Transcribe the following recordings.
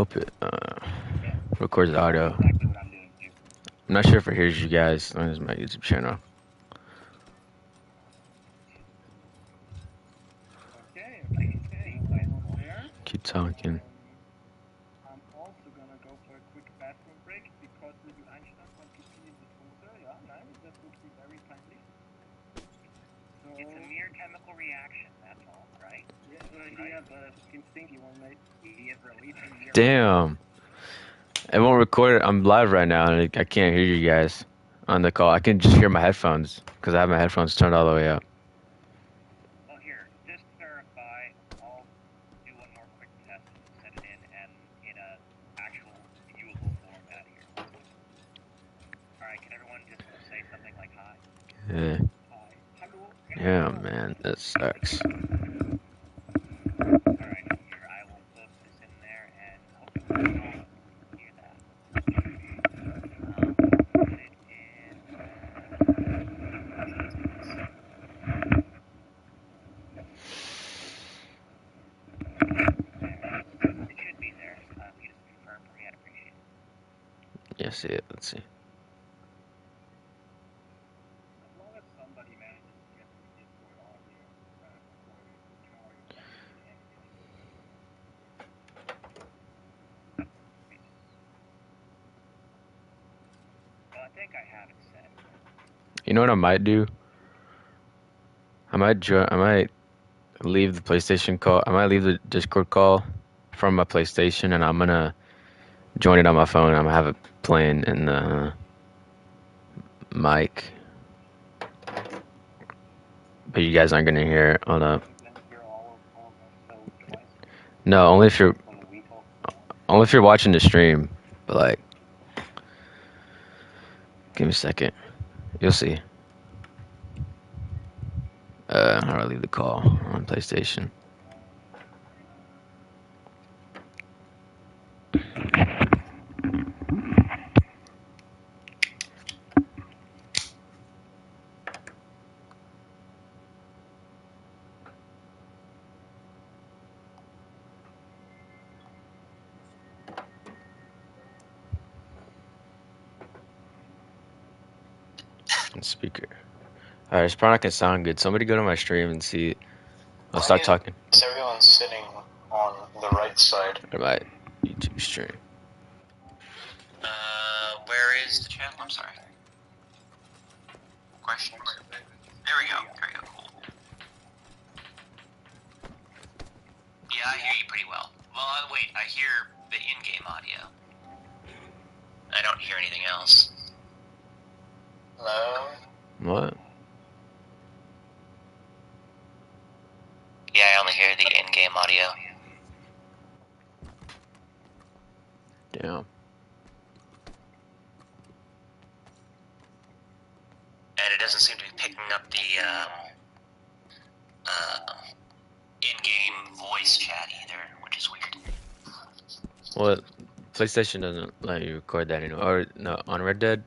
hope it records the audio. I'm not sure if it hears you guys on my YouTube channel. Keep talking. I'm also gonna go for a quick bathroom break because little Einstein wants to pee in the toaster. Yeah, nice. That would be very kindly. So it's a mere chemical reaction, that's all, right? Yeah, good idea, but a fucking stinky one, mate. He is releasing your Damn. It won't record it. I'm live right now, and I can't hear you guys on the call. I can just hear my headphones because I have my headphones turned all the way up. Well, here, just to verify, I'll do one more quick test and set it in a actual viewable format here. All right, can everyone just say something like hi? Yeah. Hi. Hello. Yeah, man, that sucks. All right, here, I will put this in there and hopefully you can all hear that. Put it in. It should be there. If you just confirm for me, I'd appreciate it. Yeah, see it. Let's see. As long as somebody manages to get the Discord audio recorded, we can already calculate anything. Well, I think I have it set. You know what I might do? I might leave the PlayStation call. I might leave the Discord call from my PlayStation, and I'm gonna join it on my phone. I'm gonna have it playing in the mic, but you guys aren't gonna hear it. Hold up. No, only if you're watching the stream. But like, give me a second. You'll see. How do I leave the call on PlayStation? Speaker. Alright, it's probably not gonna sound good. Somebody go to my stream and see. I'll start talking. So everyone's sitting on the right side. Or my YouTube stream. Where is the channel? I'm sorry. Questions? There we go. Cool. Yeah, I hear you pretty well. Well, wait, I hear the in-game audio. I don't hear anything else. Hello? What? Yeah, I only hear the in-game audio. Damn. And it doesn't seem to be picking up the in-game voice chat either, which is weird. Well, PlayStation doesn't let you record that anymore. Or no, on Red Dead,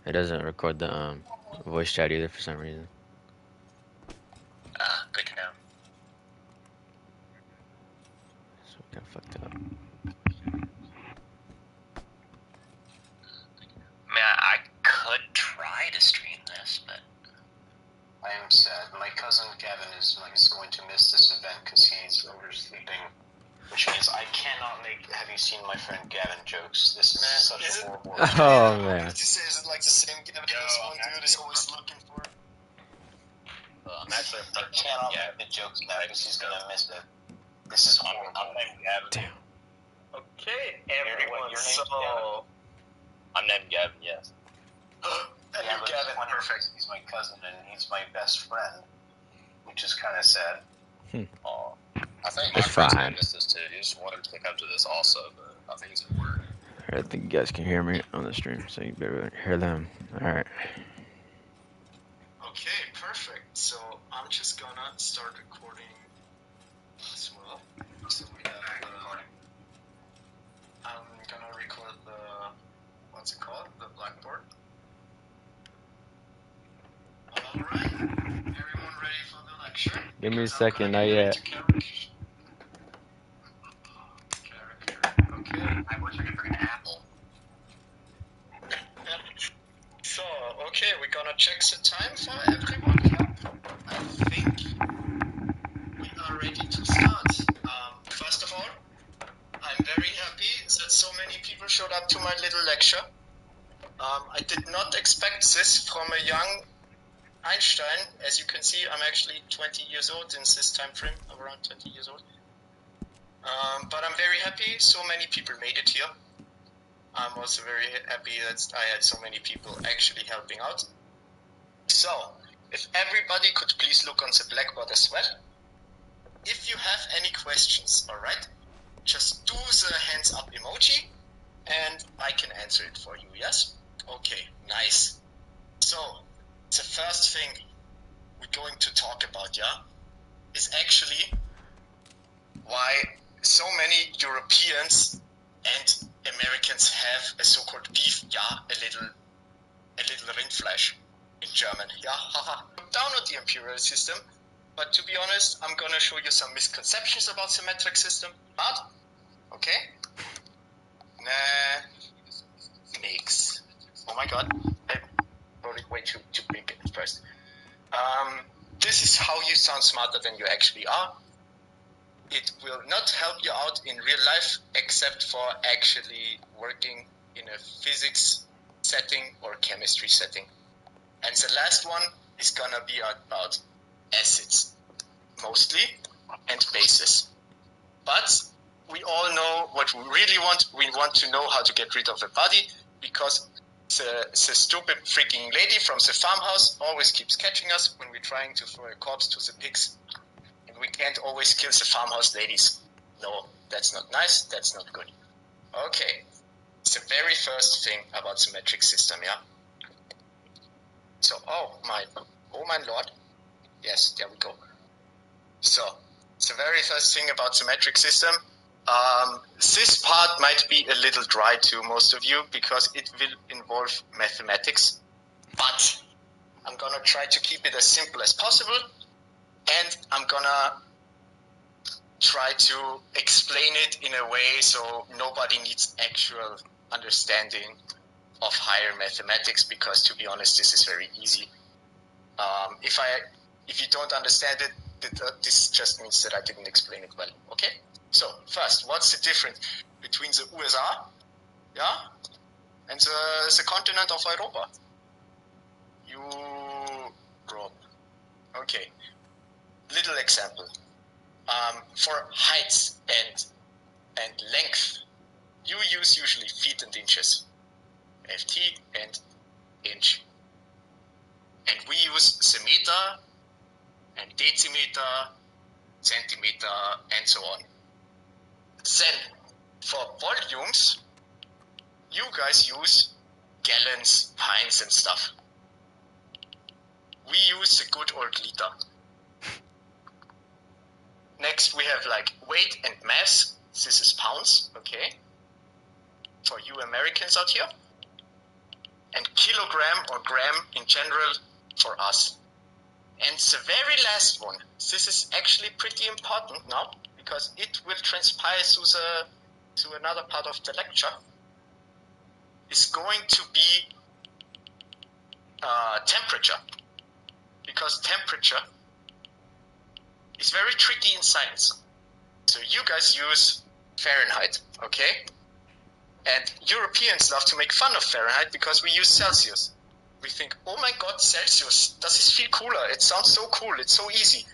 it doesn't record the voice chat either for some reason. Good to know. So we got fucked up. Man, I could try to stream this, but I am sad. My cousin Gavin is going to miss this event because he's oversleeping, which means I cannot make "Have you seen my friend Gavin" jokes. This is such a horrible. Oh man. Is it like the same Gavin this one dude is always looking for? I'm actually I cannot make the jokes now because he's gonna miss it. This is horrible. I'm named Gavin. Damn. Okay, everyone. Your name's Gavin? I'm named Gavin. Yes. And Yeah, you're Gavin, perfect. He's my cousin and he's my best friend, which is kind of sad. Oh, I think It's fine. missed this too. He just wanted to come to this also, but I think it's at work. I think you guys can hear me on the stream, so you better hear them. Alright. Okay, perfect. So I'm just gonna start recording as well. So we have I'm gonna record the what's it called? The Blackboard. Alright. Everyone ready for the lecture? Give me a second, not yet. Okay. gonna check the time for everyone here. I think we are ready to start. First of all, I'm very happy that so many people showed up to my little lecture. I did not expect this from a young Einstein. As you can see, I'm actually 20 years old in this time frame, around 20 years old. But I'm very happy so many people made it here. I'm also very happy that I had so many people actually helping out. So, if everybody could please look on the blackboard as well. If you have any questions, alright, just do the hands up emoji and I can answer it for you, yes? Okay, nice. So, the first thing we're going to talk about, yeah, is actually why so many Europeans and Americans have a so-called beef, yeah, a little Rindfleisch in German, yeah, haha. Down on the imperial system, but to be honest, I'm gonna show you some misconceptions about the metric system. But, okay? Nix. Oh my god, I wrote it way too big at first. This is how you sound smarter than you actually are. It will not help you out in real life except for actually working in a physics setting or chemistry setting. And the last one is gonna be about acids, mostly, and bases. But we all know what we really want. We want to know how to get rid of a body because the stupid freaking lady from the farmhouse always keeps catching us when we're trying to throw a corpse to the pigs. And we can't always kill the farmhouse ladies. No, that's not nice. That's not good. Okay, the very first thing about the metric system, yeah? So, oh my lord. Yes, there we go. So, the very first thing about the metric system, this part might be a little dry to most of you because it will involve mathematics, but I'm gonna try to keep it as simple as possible, and I'm gonna try to explain it in a way so nobody needs actual understanding of higher mathematics, because to be honest, this is very easy. If you don't understand it, this just means that I didn't explain it well. Okay? So, first, what's the difference between the USA, yeah, and the continent of Europa? Europe. Okay. Little example. For heights and length, you use usually feet and inches. FT and inch. And we use the meter and decimeter, centimeter, and so on. Then, for volumes, you guys use gallons, pints, and stuff. We use the good old liter. Next, we have like weight and mass. This is pounds, okay? For you Americans out here. And kilogram or gram in general for us. And the very last one, this is actually pretty important now, because it will transpire through another part of the lecture, is going to be temperature. Because temperature is very tricky in science. So you guys use Fahrenheit, okay? And Europeans love to make fun of Fahrenheit because we use Celsius. We think, oh my god, Celsius, does this feel cooler? It sounds so cool, it's so easy.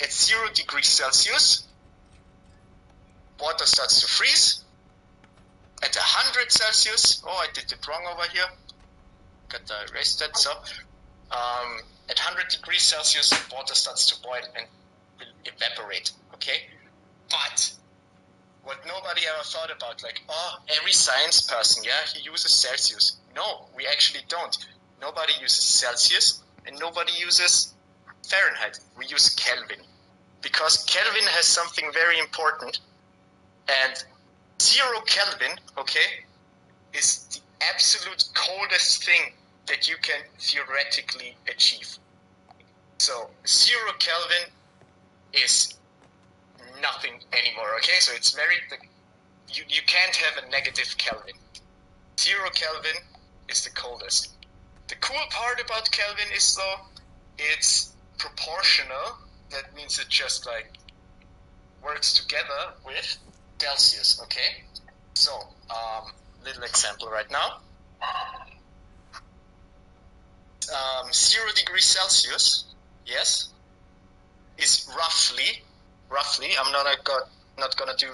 At 0 degrees Celsius, water starts to freeze. At 100 Celsius, oh, I did it wrong over here. Gotta erase that, so. At 100 degrees Celsius, water starts to boil and will evaporate, okay? But what nobody ever thought about, like, oh, every science person, yeah, he uses Celsius. No, we actually don't. Nobody uses Celsius and nobody uses Fahrenheit. We use Kelvin. Because Kelvin has something very important, and 0 Kelvin, okay, is the absolute coldest thing that you can theoretically achieve. So 0 Kelvin is nothing anymore, okay? So it's very, you can't have a negative Kelvin. 0 Kelvin is the coldest. The cool part about Kelvin is though, it's proportional. That means it just like works together with Celsius, okay? So, little example right now. 0 degrees Celsius, yes, is roughly, I'm not gonna do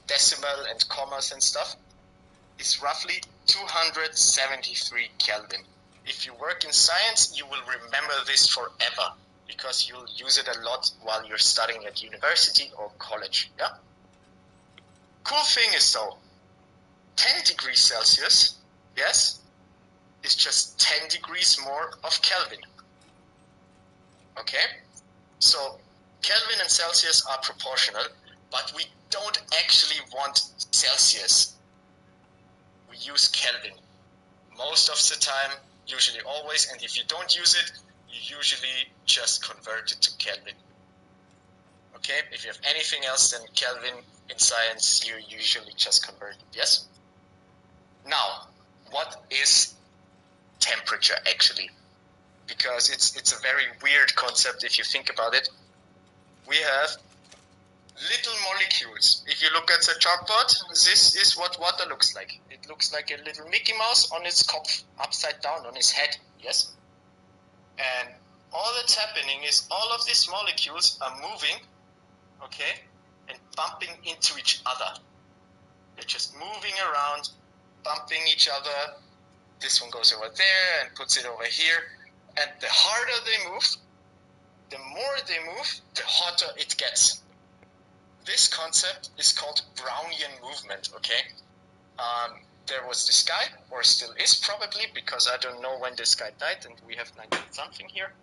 decimal and commas and stuff, is roughly 273 Kelvin. If you work in science, you will remember this forever because you'll use it a lot while you're studying at university or college, yeah? Cool thing is though, 10 degrees Celsius, yes, is just 10 degrees more of Kelvin. Okay? So Kelvin and Celsius are proportional, but we don't actually want Celsius. We use Kelvin. Most of the time, usually always, and if you don't use it, you usually just convert it to Kelvin. Okay? If you have anything else than Kelvin in science, you usually just convert it, yes? Now, what is temperature actually? Because it's a very weird concept if you think about it. We have little molecules. If you look at the chalkboard, this is what water looks like. It looks like a little Mickey Mouse on its kopf, upside down on his head, yes? And all that's happening is all of these molecules are moving, okay, and bumping into each other. They're just moving around, bumping each other. This one goes over there and puts it over here. And the harder they move, the more they move, the hotter it gets. This concept is called Brownian movement, okay? There was this guy, or still is probably, because I don't know when this guy died, and we have 19-something here.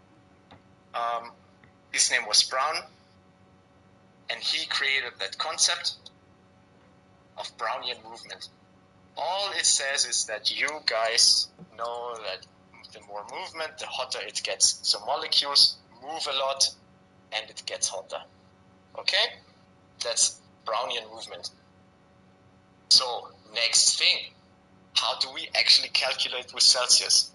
His name was Brown, and he created that concept of Brownian movement. All it says is that you guys know that the more movement, the hotter it gets. So molecules move a lot, and it gets hotter. Okay? That's Brownian movement. So, next thing. How do we actually calculate with Celsius?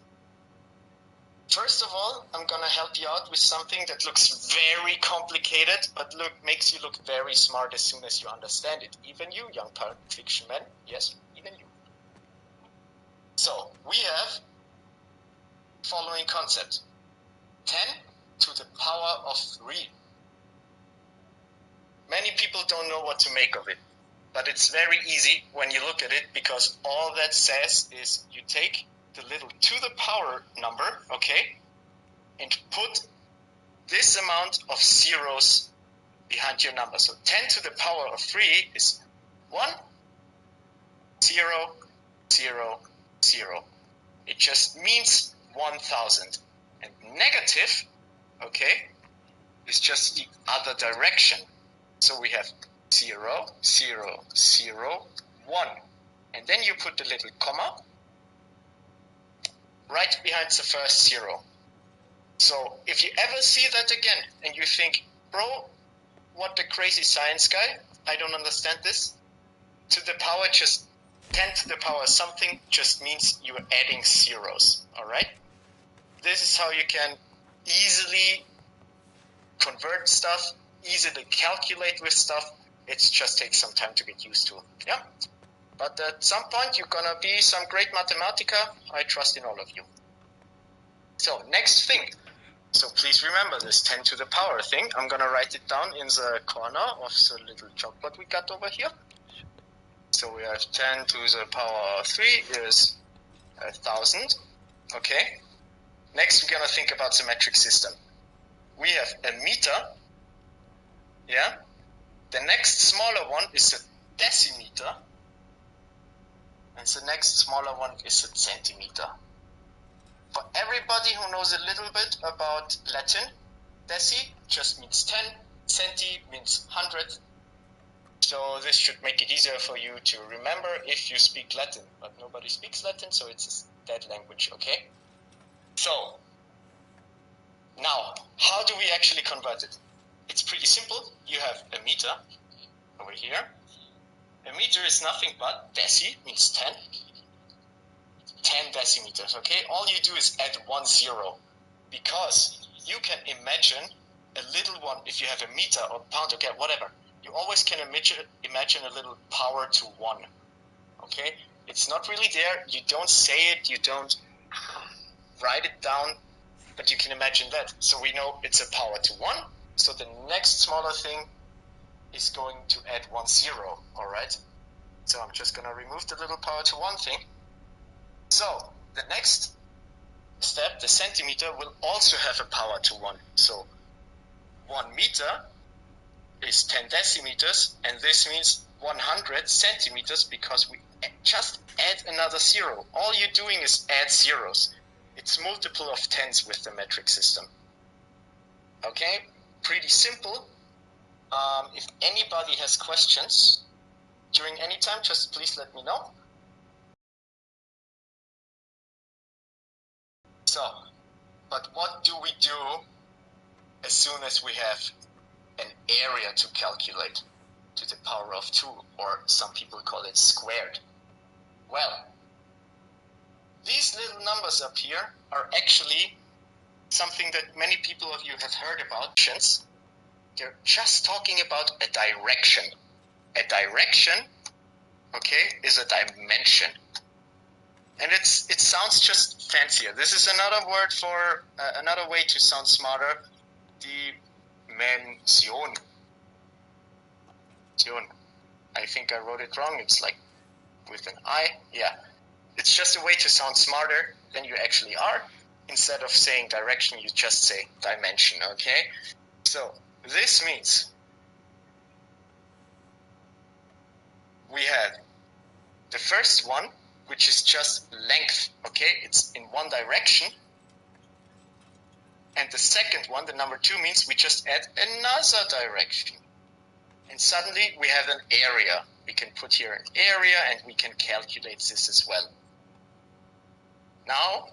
First of all, I'm gonna help you out with something that looks very complicated, but makes you look very smart as soon as you understand it. Even you, young Pulp Fiction man. Yes, even you. So, we have following concept. 10 to the power of 3. Many people don't know what to make of it, but it's very easy when you look at it, because all that says is you take the little to the power number, okay, and put this amount of zeros behind your number. So 10 to the power of 3 is 1, 0, 0, 0. It just means 1000. And negative, okay, is just the other direction. So we have 0, 0, 0, 1. And then you put the little comma right behind the first 0. So if you ever see that again and you think, bro, what a crazy science guy, I don't understand this. To the power, just 10 to the power something just means you're adding zeros, all right? This is how you can easily convert stuff, easily calculate with stuff. It just takes some time to get used to. Yeah. But at some point, you're going to be some great mathematica. I trust in all of you. So, next thing. So, please remember this 10 to the power thing. I'm going to write it down in the corner of the little chalkboard we got over here. So, we have 10 to the power of 3 is 1000. Okay. Next, we're going to think about the metric system. We have a meter. Yeah. The next smaller one is a decimeter. And the next smaller one is a centimeter. For everybody who knows a little bit about Latin, deci just means 10, centi means 100. So this should make it easier for you to remember if you speak Latin. But nobody speaks Latin, so it's a dead language, okay? So, now, how do we actually convert it? It's pretty simple. You have a meter over here. A meter is nothing but deci means 10. 10 decimeters, okay? All you do is add 1 0, because you can imagine a little one, if you have a meter or pound, okay, whatever, you always can imagine a little power to 1, okay? It's not really there, you don't say it, you don't write it down, but you can imagine that. So we know it's a power to 1, so the next smaller thing is going to add 1 0, all right? So I'm just going to remove the little power to 1 thing. So the next step, the centimeter, will also have a power to 1. So 1 meter is 10 decimeters, and this means 100 centimeters, because we just add another 0. All you're doing is add zeros. It's multiple of 10s with the metric system. Okay, pretty simple. If anybody has questions during any time, just please let me know. So, but what do we do as soon as we have an area to calculate to the power of 2, or some people call it squared? Well, these little numbers up here are actually something that many people of you have heard about. They're just talking about a direction. A direction, okay, is a dimension. And it sounds just fancier. This is another word for, another way to sound smarter, dimension. I think I wrote it wrong. It's like with an I. Yeah. It's just a way to sound smarter than you actually are. Instead of saying direction, you just say dimension, okay? So this means we have the first one, which is just length, okay? It's in one direction. And the second one, the number 2, means we just add another direction. And suddenly we have an area. We can put here an area, and we can calculate this as well. Now,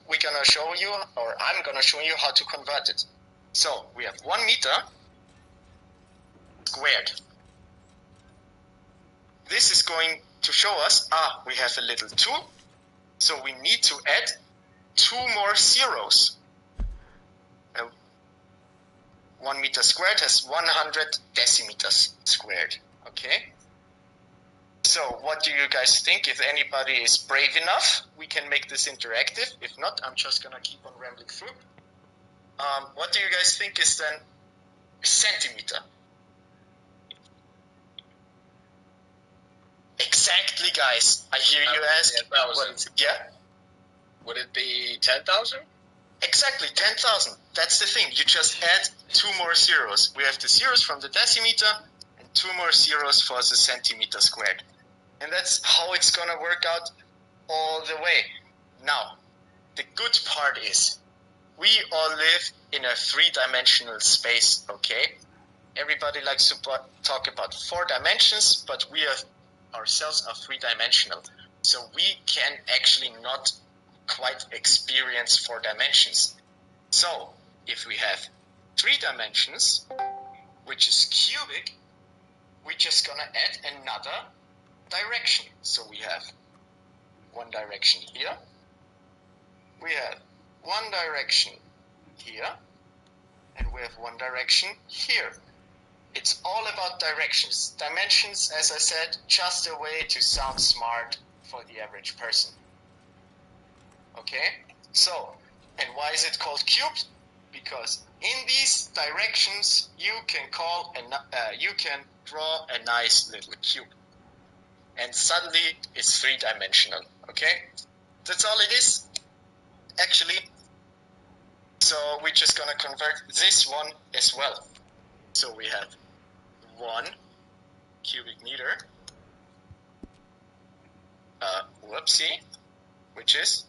we're going to show you, or I'm going to show you how to convert it. So we have 1 meter squared. This is going to show us, we have a little 2, so we need to add 2 more zeros. 1 meter squared has 100 decimeters squared, okay? So what do you guys think? If anybody is brave enough, we can make this interactive. If not, I'm just going to keep on rambling through. What do you guys think is then a centimeter? Exactly, guys. I hear you ask. Yeah? Would it be 10,000? Exactly, 10,000. That's the thing. You just add 2 more zeros. We have the zeros from the decimeter and 2 more zeros for the centimeter squared. And that's how it's going to work out all the way. Now, the good part is we all live in a 3-dimensional space, okay? Everybody likes to talk about 4 dimensions, but we ourselves are 3-dimensional. So we can actually not quite experience 4 dimensions. So if we have 3 dimensions, which is cubic, we're just going to add another direction. So we have 1 direction here. We have 1 direction here. And we have 1 direction here. It's all about directions. Dimensions, as I said, just a way to sound smart for the average person. Okay? So, and why is it called cubed? Because in these directions you can draw a nice little cube. And suddenly it's 3-dimensional. Okay? That's all it is, actually. So we're just gonna convert this one as well. So we have 1 cubic meter, whoopsie, which is,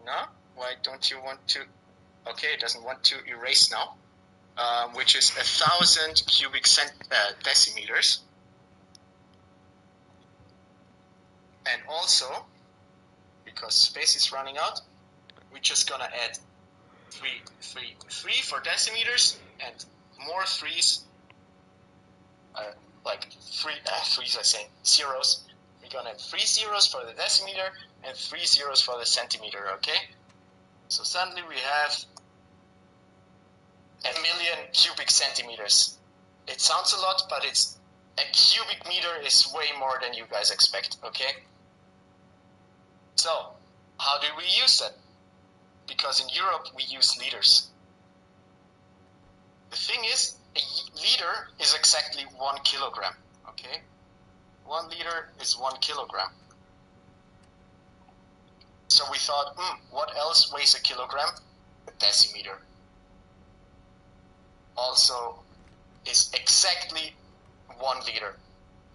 no, why don't you want to, okay, it doesn't want to erase now, which is 1,000 cubic decimeters. And also, because space is running out, we're just gonna add 3 for decimeters, and more 3s, like 3's I say, zeros, we're we're gonna have 3 zeros for the decimeter and 3 zeros for the centimeter, okay? So suddenly we have 1,000,000 cubic centimeters. It sounds a lot, but a cubic meter is way more than you guys expect, okay? So, how do we use that? Because in Europe, we use liters. The thing is, a liter is exactly 1 kilogram, okay? 1 liter is 1 kilogram. So we thought, what else weighs a kilogram? A decimeter. Also is exactly 1 liter.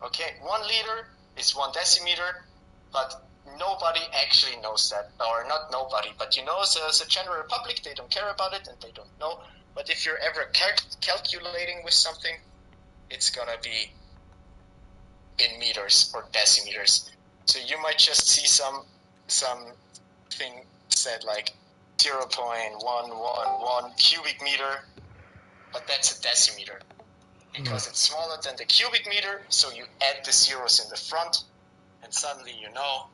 Okay, 1 liter is 1 decimeter, but nobody actually knows that. Or not nobody, but you know, as a general public, they don't care about it and they don't know. But if you're ever calculating with something, it's gonna be in meters or decimeters. So you might just see something said like 0.111 cubic meter, but that's a decimeter because it's smaller than the cubic meter. So you add the zeros in the front, and suddenly you know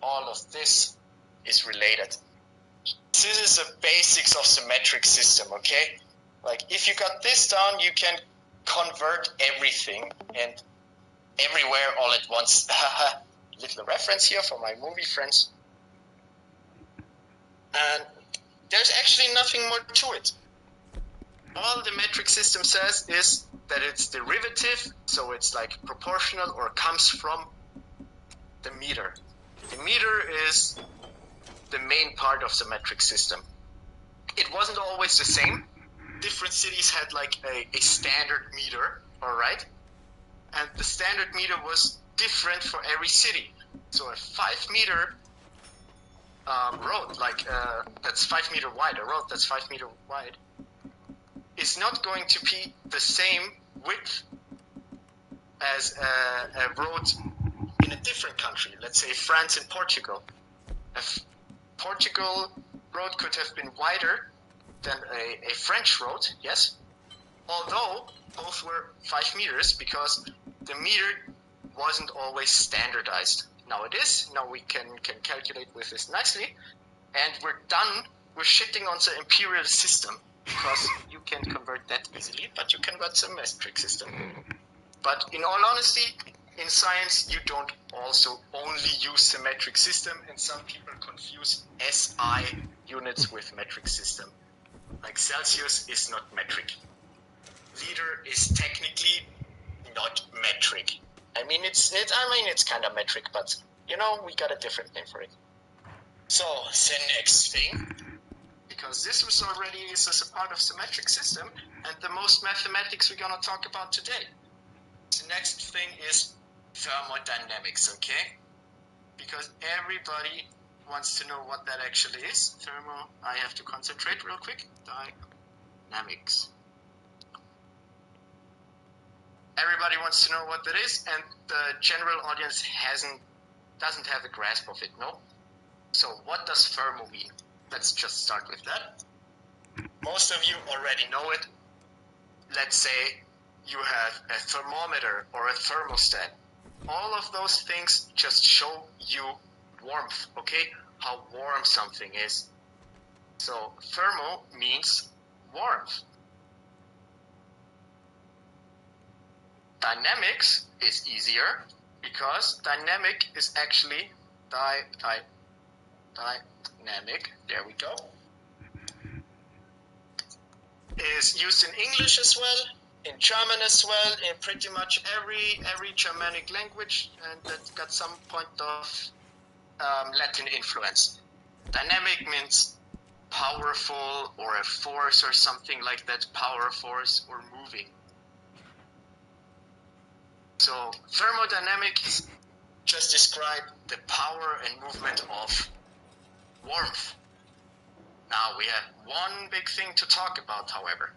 all of this is related. This is the basics of the metric system, okay? Like if you got this down, you can convert everything and everywhere all at once. Little reference here for my movie friends. And there's actually nothing more to it. All the metric system says is that it's derivative, so it's like proportional or comes from the meter. The meter is the main part of the metric system. It wasn't always the same. Different cities had like a standard meter, all right? And the standard meter was different for every city. So a 5 meter road, like that's 5 meter wide, a road that's 5 meter wide, is not going to be the same width as a road in a different country. Let's say France and Portugal. A Portugal road could have been wider than a French road, yes, although both were 5 meters because the meter wasn't always standardized. Now it is. Now we can calculate with this nicely, and we're done with shitting on the imperial system because you can't convert that easily, but you can convert the metric system. But in all honesty, in science, you don't also only use the metric system, and some people confuse SI units with metric system. Like Celsius is not metric. Liter is technically not metric. I mean, it's kind of metric, but you know, we got a different name for it. So the next thing, because this was already is a part of the metric system, and the most mathematics we're gonna talk about today. The next thing is thermodynamics, okay? Because everybody wants to know what that actually is. I have to concentrate real quick. Dynamics. Everybody wants to know what that is, and the general audience doesn't have a grasp of it, no? So what does thermo mean? Let's just start with that. Most of you already know it. Let's say you have a thermometer or a thermostat. All of those things just show you warmth, okay? How warm something is. So thermo means warmth. Dynamics is easier because dynamic is actually dynamic. There we go. Is used in English as well, in German as well, in pretty much every Germanic language, and that got some point of Latin influence. Dynamic means powerful or a force or something like that, power, force, or moving. So thermodynamics just describe the power and movement of warmth. Now we have one big thing to talk about, however.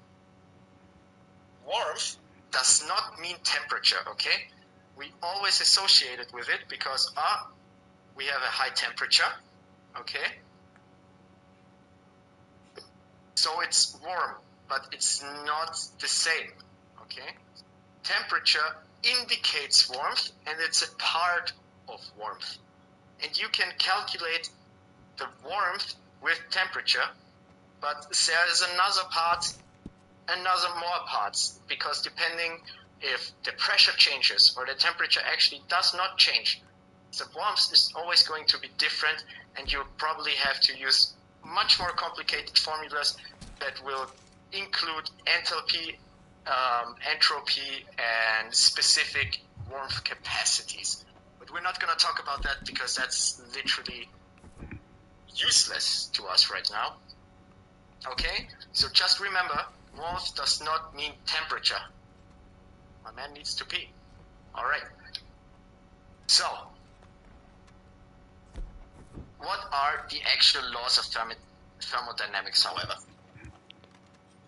Warmth does not mean temperature, okay? We always associate it with it because we have a high temperature, okay? So it's warm, but it's not the same, okay? Temperature indicates warmth, and it's a part of warmth. And you can calculate the warmth with temperature, but there is another more parts, because depending if the pressure changes or the temperature actually does not change, the warmth is always going to be different, and you probably have to use much more complicated formulas that will include enthalpy, entropy, and specific warmth capacities. But we're not going to talk about that because that's literally useless to us right now. Okay? So just remember, warmth does not mean temperature. My man needs to pee. All right. So, what are the actual laws of thermodynamics, however?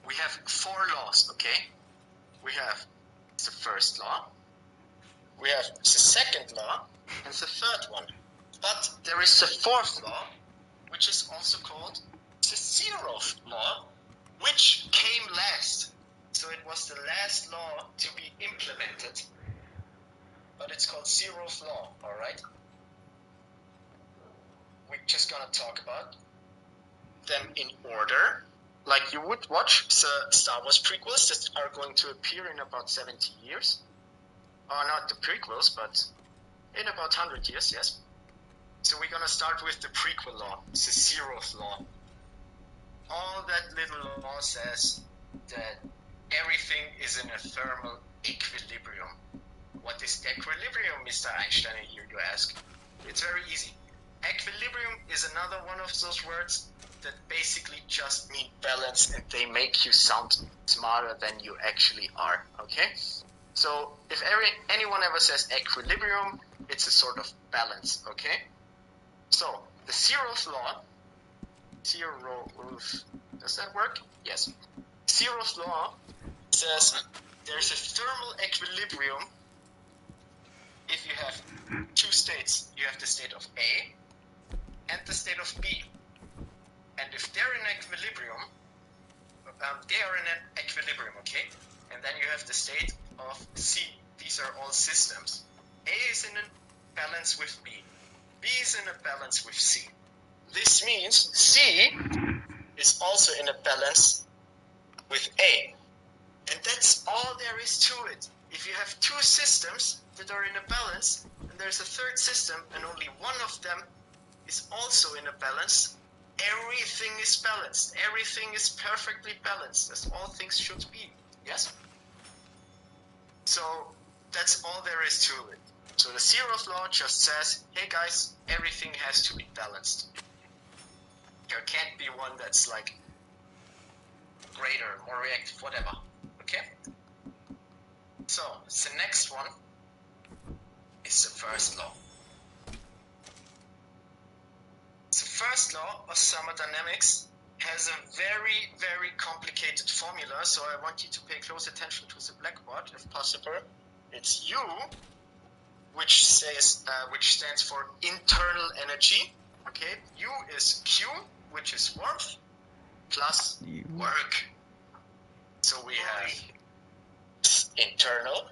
We have 4 laws, okay? We have the first law, we have the second law, and the third one. But there is the fourth law, which is also called the zeroth law, which came last. So it was the last law to be implemented, but it's called zeroth law, all right? We're just gonna talk about them in order, like you would watch the Star Wars prequels that are going to appear in about 70 years. Or not the prequels, but in about 100 years, yes. So we're gonna start with the prequel law, the zeroth law. All that little law says that everything is in a thermal equilibrium. What is equilibrium, Mr. Einstein, I hear you ask? It's very easy. Equilibrium is another one of those words that basically just mean balance, and they make you sound smarter than you actually are, okay? So if anyone ever says equilibrium, it's a sort of balance, okay? So the zeroth law, does that work? Yes. Zeroth law says there's a thermal equilibrium if you have 2 states. You have the state of A and the state of B. And if they're in equilibrium, they are in an equilibrium, okay? And then you have the state of C. These are all systems. A is in a balance with B. B is in a balance with C. This means C is also in a balance with A. And that's all there is to it. If you have 2 systems that are in a balance, and there's a third system, and only one of them is also in a balance, everything is balanced. Everything is perfectly balanced, as all things should be. Yes? So that's all there is to it. So the zeroth law just says, hey guys, everything has to be balanced. There can't be one that's like greater, more reactive, whatever. Okay? So the next one is the first law. The first law of thermodynamics has a very, very complicated formula, so I want you to pay close attention to the blackboard if possible. It's U, which stands for internal energy. Okay, U is Q, which is warmth, plus work. So we have internal,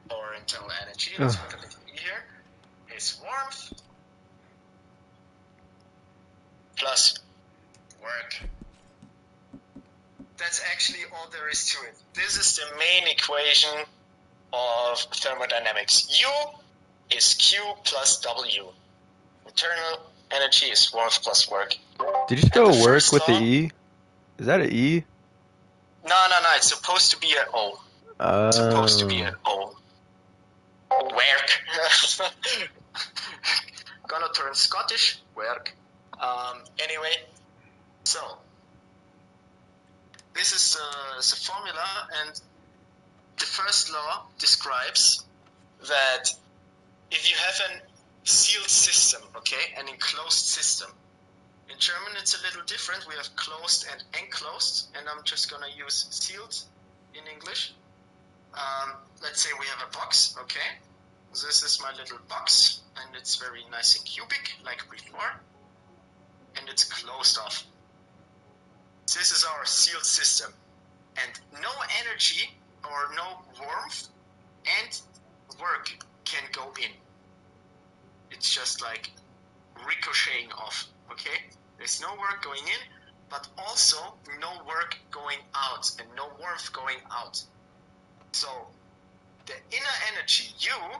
or internal energy, let's put a little E here, is warmth, plus work. That's actually all there is to it. This is the main equation of thermodynamics. U is Q plus W. Internal energy is warmth plus work. Did you spell work with the E? Is that an E? No, it's supposed to be an O. It's supposed to be an O. Work. Gonna turn Scottish. Work. Anyway, so this is the formula, and the first law describes that if you have a sealed system, okay, an enclosed system. In German, it's a little different. We have closed and enclosed, and I'm just gonna use sealed in English. Let's say we have a box, okay? This is my little box, and it's very nice and cubic, like before, and it's closed off. This is our sealed system, and no energy or no warmth and work can go in. It's just like ricocheting off, okay? There's no work going in, but also no work going out and no warmth going out. So the inner energy, U,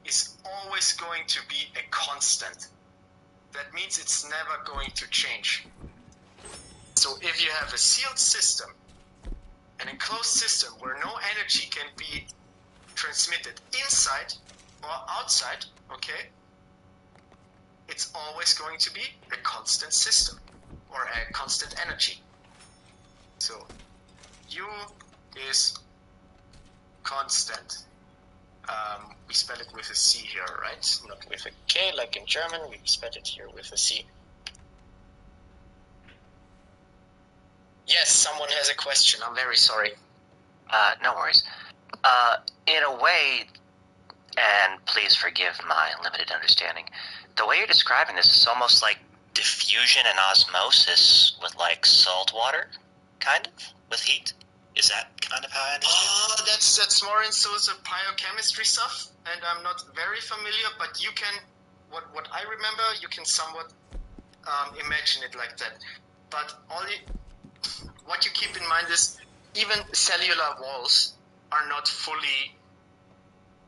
is always going to be a constant. That means it's never going to change. So if you have a sealed system, an enclosed system where no energy can be transmitted inside or outside, okay, it's always going to be a constant system or a constant energy. So U is constant. We spell it with a C here, right? Not with a K like in German. We spell it here with a C. Yes, someone has a question. I'm very sorry. No worries. In a way, and please forgive my limited understanding, the way you're describing this is almost like diffusion and osmosis with like salt water, kind of, with heat. Is that kind of how I understand? That's more into the biochemistry stuff, and I'm not very familiar, but you can, what I remember, you can somewhat imagine it like that. But what you keep in mind is even cellular walls are not fully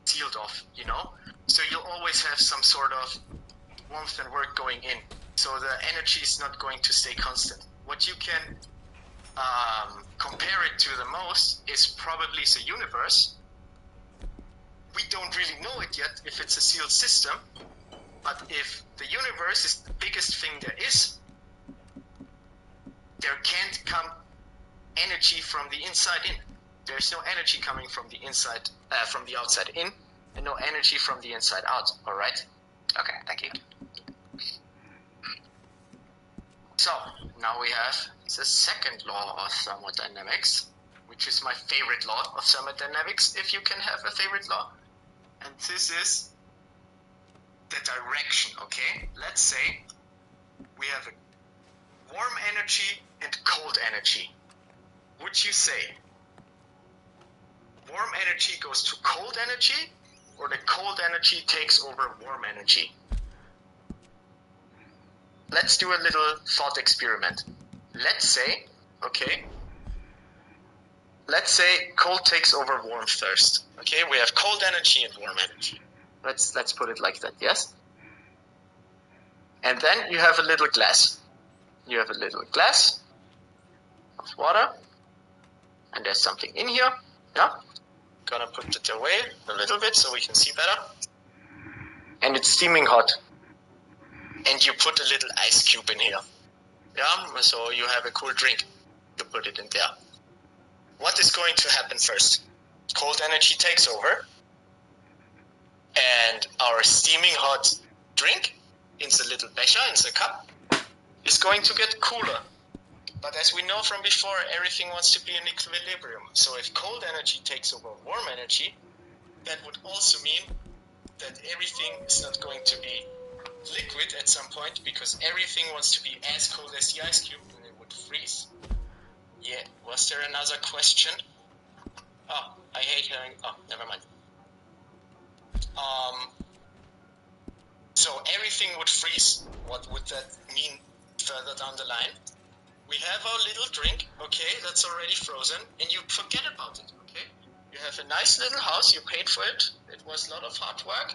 sealed off, you know? So you'll always have some sort of warmth and work going in. So the energy is not going to stay constant. What you can compare it to the most is probably the universe. We don't really know it yet if it's a sealed system, but if the universe is the biggest thing there is, there can't come energy from the inside in. There's no energy coming from the inside, from the outside in, and no energy from the inside out. All right? Okay, thank you. So now we have the second law of thermodynamics, which is my favorite law of thermodynamics, if you can have a favorite law. And this is the direction, okay? Let's say we have a warm energy and cold energy. Would you say warm energy goes to cold energy, or the cold energy takes over warm energy? Let's do a little thought experiment. Let's say cold takes over warm first. Okay, we have cold energy and warm energy. Let's put it like that, yes? And then you have a little glass. You have a little glass of water, and there's something in here, yeah? Gonna put it away a little bit so we can see better. And it's steaming hot. And you put a little ice cube in here. Yeah, so you have a cool drink. You put it in there. What is going to happen first? Cold energy takes over, and our steaming hot drink in the little becher, in the cup, is going to get cooler. But as we know from before, everything wants to be in equilibrium. So if cold energy takes over warm energy, that would also mean that everything is not going to be liquid at some point, because everything wants to be as cold as the ice cube, and it would freeze. Yeah, was there another question? Oh, I hate hearing. Oh, never mind. So everything would freeze. What would that mean further down the line? We have our little drink, okay, that's already frozen, and you forget about it, okay? You have a nice little house, you paid for it, it was a lot of hard work.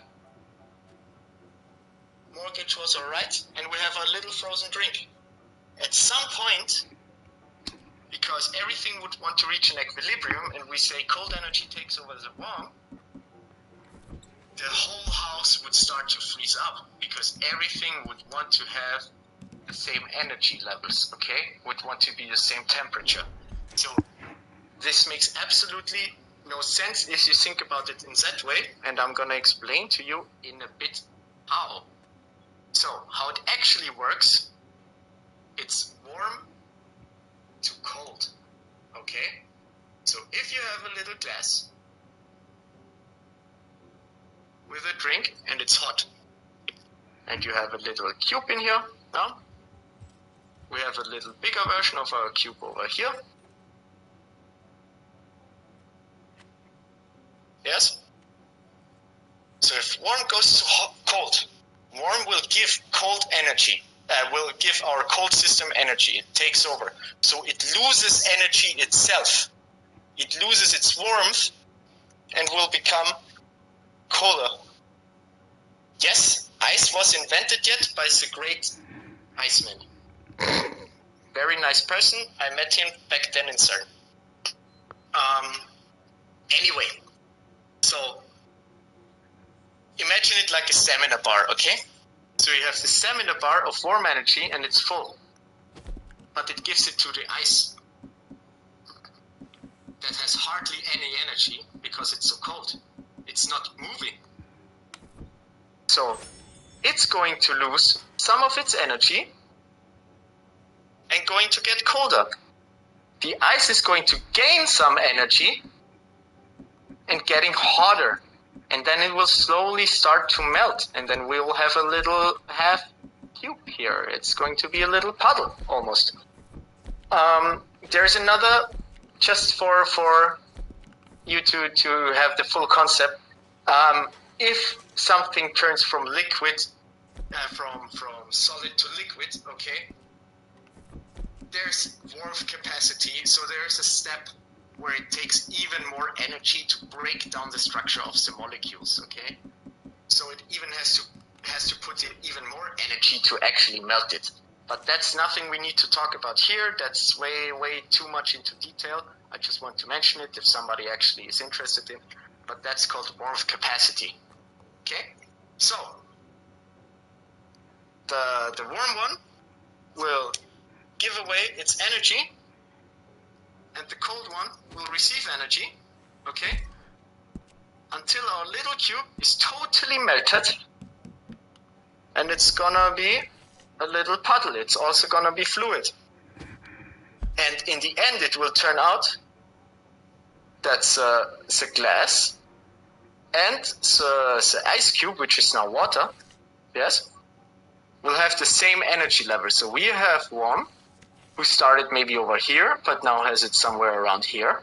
Mortgage was alright, and we have our little frozen drink. At some point, because everything would want to reach an equilibrium, and we say cold energy takes over the warm, the whole house would start to freeze up, because everything would want to have the same energy levels, okay? Would want to be the same temperature. So this makes absolutely no sense if you think about it in that way, and I'm gonna explain to you in a bit how. So how it actually works, it's warm to cold, okay? So if you have a little glass with a drink and it's hot, and you have a little cube in here, now we have a little bigger version of our cube over here. Yes? So if warm goes to cold, warm will give cold energy, will give our cold system energy. It takes over. So it loses energy itself. It loses its warmth and will become colder. Yes, ice was invented yet by the great Iceman. Very nice person. I met him back then in CERN. Anyway, so imagine it like a stamina bar, okay? So you have the stamina bar of warm energy and it's full. But it gives it to the ice that has hardly any energy because it's so cold. It's not moving. So it's going to lose some of its energy and going to get colder. The ice is going to gain some energy and getting hotter. And then it will slowly start to melt. And then we will have a little half cube here. It's going to be a little puddle almost. There's another, just for you to have the full concept. If something turns from liquid, from solid to liquid, okay, there's warmth capacity. So there's a step where it takes even more energy to break down the structure of the molecules, okay? So it even has to put in even more energy to actually melt it. But that's nothing we need to talk about here. That's way too much into detail. I just want to mention it if somebody actually is interested in. But that's called warmth capacity, okay? So the warm one will give away its energy, and the cold one will receive energy, okay? Until our little cube is totally melted, and it's gonna be a little puddle. It's also gonna be fluid. And in the end, it will turn out that the glass and the ice cube, which is now water, yes, will have the same energy level. So we have warm, who started maybe over here, but now has it somewhere around here.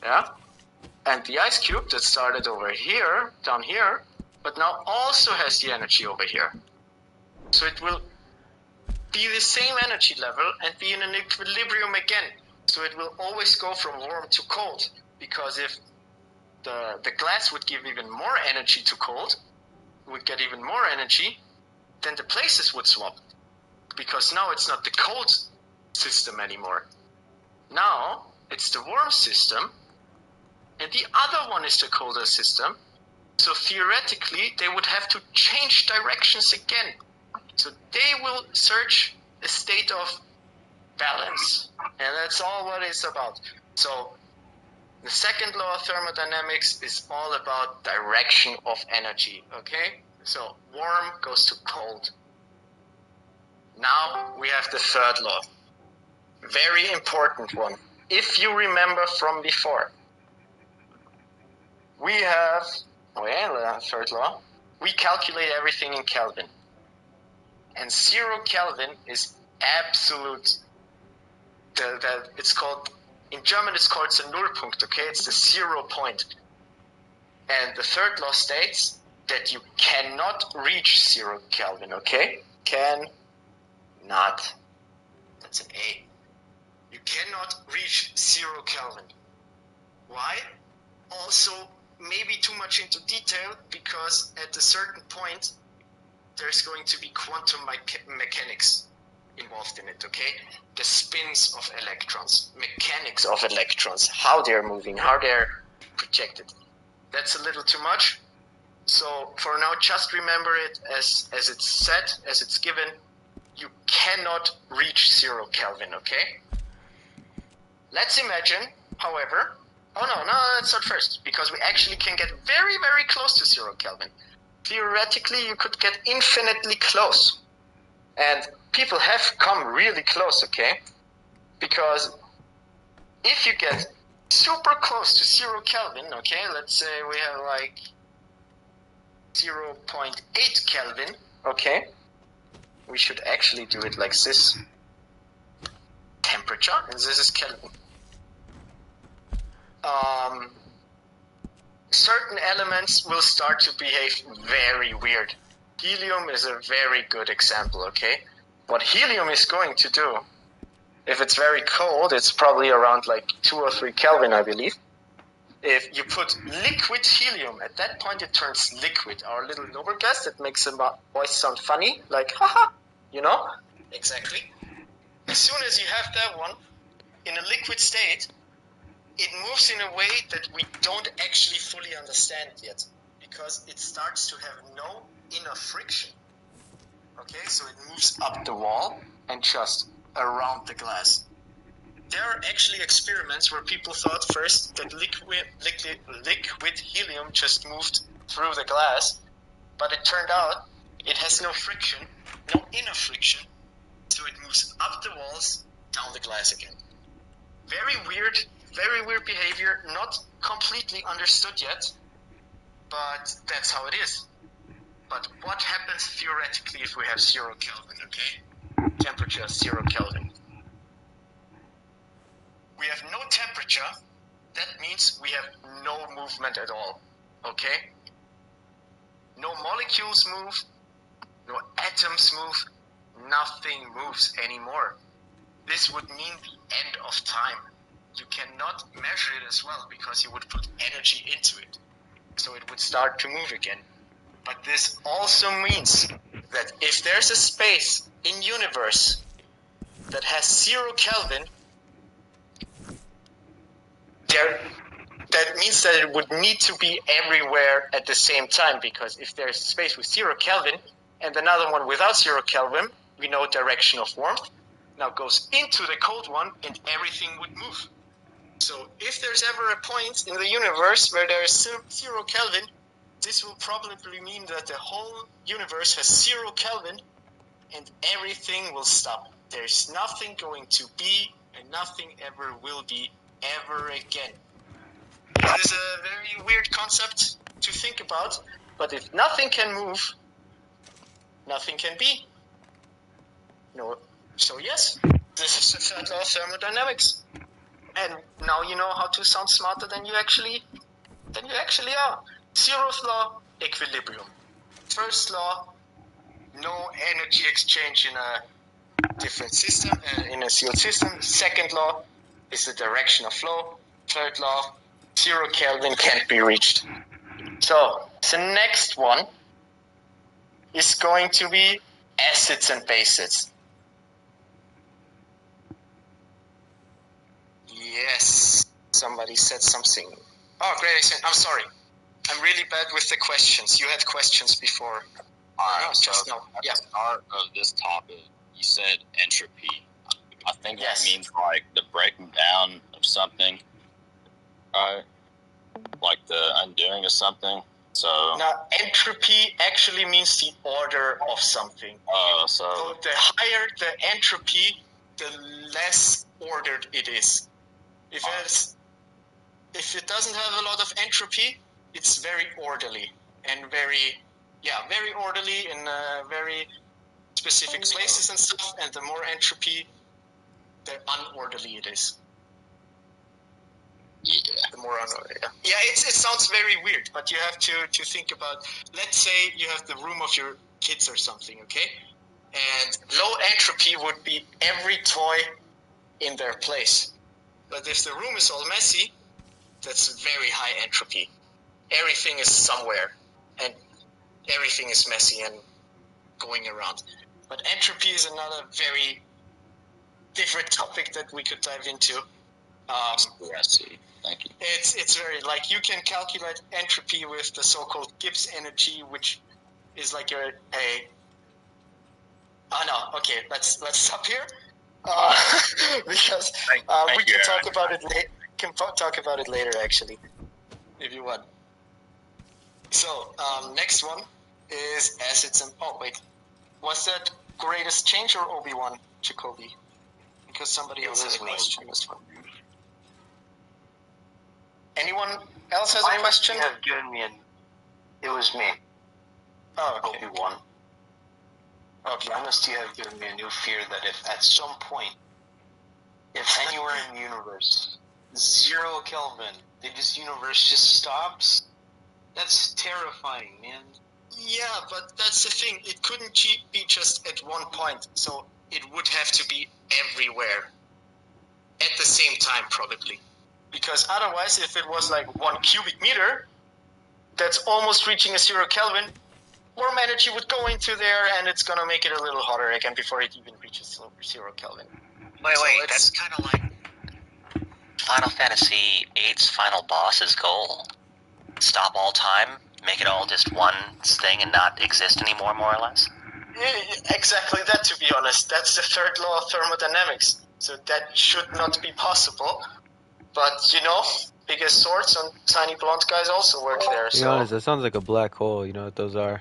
Yeah? And the ice cube that started over here, down here, but now also has the energy over here. So it will be the same energy level and be in an equilibrium again. So it will always go from warm to cold, because if the glass would give even more energy to cold, would get even more energy, then the places would swap. Because now it's not the cold system anymore. Now it's the warm system, and the other one is the colder system. So theoretically, they would have to change directions again. So they will search a state of balance. And that's all what it's about. So the second law of thermodynamics is all about direction of energy, okay? So warm goes to cold. Now we have the third law. Very important one. If you remember from before, we have, third law, we calculate everything in Kelvin. And 0 Kelvin is absolute, it's called, in German it's called the Nullpunkt, okay? It's the 0 point. And the third law states that you cannot reach 0 Kelvin, okay? Cannot. That's an A. You cannot reach 0 Kelvin. Why? Also, maybe too much into detail, because at a certain point, there's going to be quantum mechanics involved in it, okay? The spins of electrons, mechanics of electrons, how they're moving, how they're projected. That's a little too much. So for now, just remember it as it's said, as it's given. You cannot reach 0 Kelvin, okay? Let's imagine, however, no, let's start first, because we actually can get very, very close to 0 Kelvin. Theoretically, you could get infinitely close. And people have come really close, okay? Because if you get super close to 0 Kelvin, okay, let's say we have like 0.8 Kelvin, okay? We should actually do it like this. Temperature, and this is Kelvin. certain elements will start to behave very weird. Helium is a very good example, okay? What helium is going to do, if it's very cold, it's probably around like 2 or 3 Kelvin, I believe. If you put liquid helium, at that point it turns liquid. Our little lower gas that makes a voice sound funny, like haha, you know? Exactly. As soon as you have that one in a liquid state, it moves in a way that we don't actually fully understand yet, because it starts to have no inner friction. Okay, so it moves up the wall and just around the glass. There are actually experiments where people thought first that liquid helium just moved through the glass, but it turned out it has no friction, no inner friction, so it moves up the walls, down the glass again. Very weird behavior, not completely understood yet, but that's how it is. But what happens theoretically if we have 0 Kelvin, okay? Temperature 0 Kelvin. We have no temperature, that means we have no movement at all, okay? No molecules move, no atoms move, nothing moves anymore. This would mean the end of time. You cannot measure it as well because you would put energy into it. So it would start to move again. But this also means that if there's a space in universe that has 0 Kelvin, that means that it would need to be everywhere at the same time, because if there's a space with 0 Kelvin and another one without 0 Kelvin, we know direction of warmth, now goes into the cold one and everything would move. So if there's ever a point in the universe where there is 0 Kelvin, this will probably mean that the whole universe has 0 Kelvin and everything will stop. There's nothing going to be and nothing ever will be ever again. This is a very weird concept to think about, but if nothing can move, nothing can be. No, so yes, this is the third law of thermodynamics. And now you know how to sound smarter than you actually are. 0th law, equilibrium. 1st law, no energy exchange in a different system, in a sealed system. 2nd law is the direction of flow. 3rd law, 0 Kelvin can't be reached. So the next one is going to be acids and bases. Yes, somebody said something. Oh, great. I'm sorry. I'm really bad with the questions. You had questions before. Alright, Just so now. at Yeah. the start of this topic, you said entropy. I think Yes. that means like the breaking down of something, right? Like the undoing of something. So Now, entropy actually means the order of something. So the higher the entropy, the less ordered it is. If it doesn't have a lot of entropy, it's very orderly and very orderly in very specific places and stuff. And the more entropy, the unorderly it is. yeah. The more unorderly. Yeah, it sounds very weird, but you have to think about. Let's say you have the room of your kids or something, okay? And low entropy would be every toy in their place. But if the room is all messy, that's very high entropy. Everything is somewhere, and everything is messy and going around. But entropy is another very different topic that we could dive into. I see. Thank you. It's very, like, you can calculate entropy with the so-called Gibbs energy, which is like let's stop here, because we can talk about it later. Can talk about it later, actually, if you want. So next one is acids and was that greatest change or Obi-Wan Jacoby? Because somebody else has a question. This one. Anyone else has a question? You have given me it was me. Oh, okay. Obi-Wan. Okay. Why must you have given me a new fear that if at some point, if anywhere in the universe, 0 Kelvin, this universe just stops, That's terrifying, man. Yeah, but that's the thing. It couldn't be just at one point, so it would have to be everywhere at the same time, probably. Because otherwise, if it was like 1 cubic meter, that's almost reaching a 0 Kelvin, warm energy would go into there, and it's gonna make it a little hotter again before it even reaches 0 Kelvin. Wait, So that's kind of like Final Fantasy VIII's final boss's goal. Stop all time, make it all just one thing and not exist anymore, more or less? Yeah, exactly that, to be honest. That's the third law of thermodynamics. So that should not be possible. But, biggest swords and tiny blonde guys also work there. To be honest, that sounds like a black hole. You know what those are?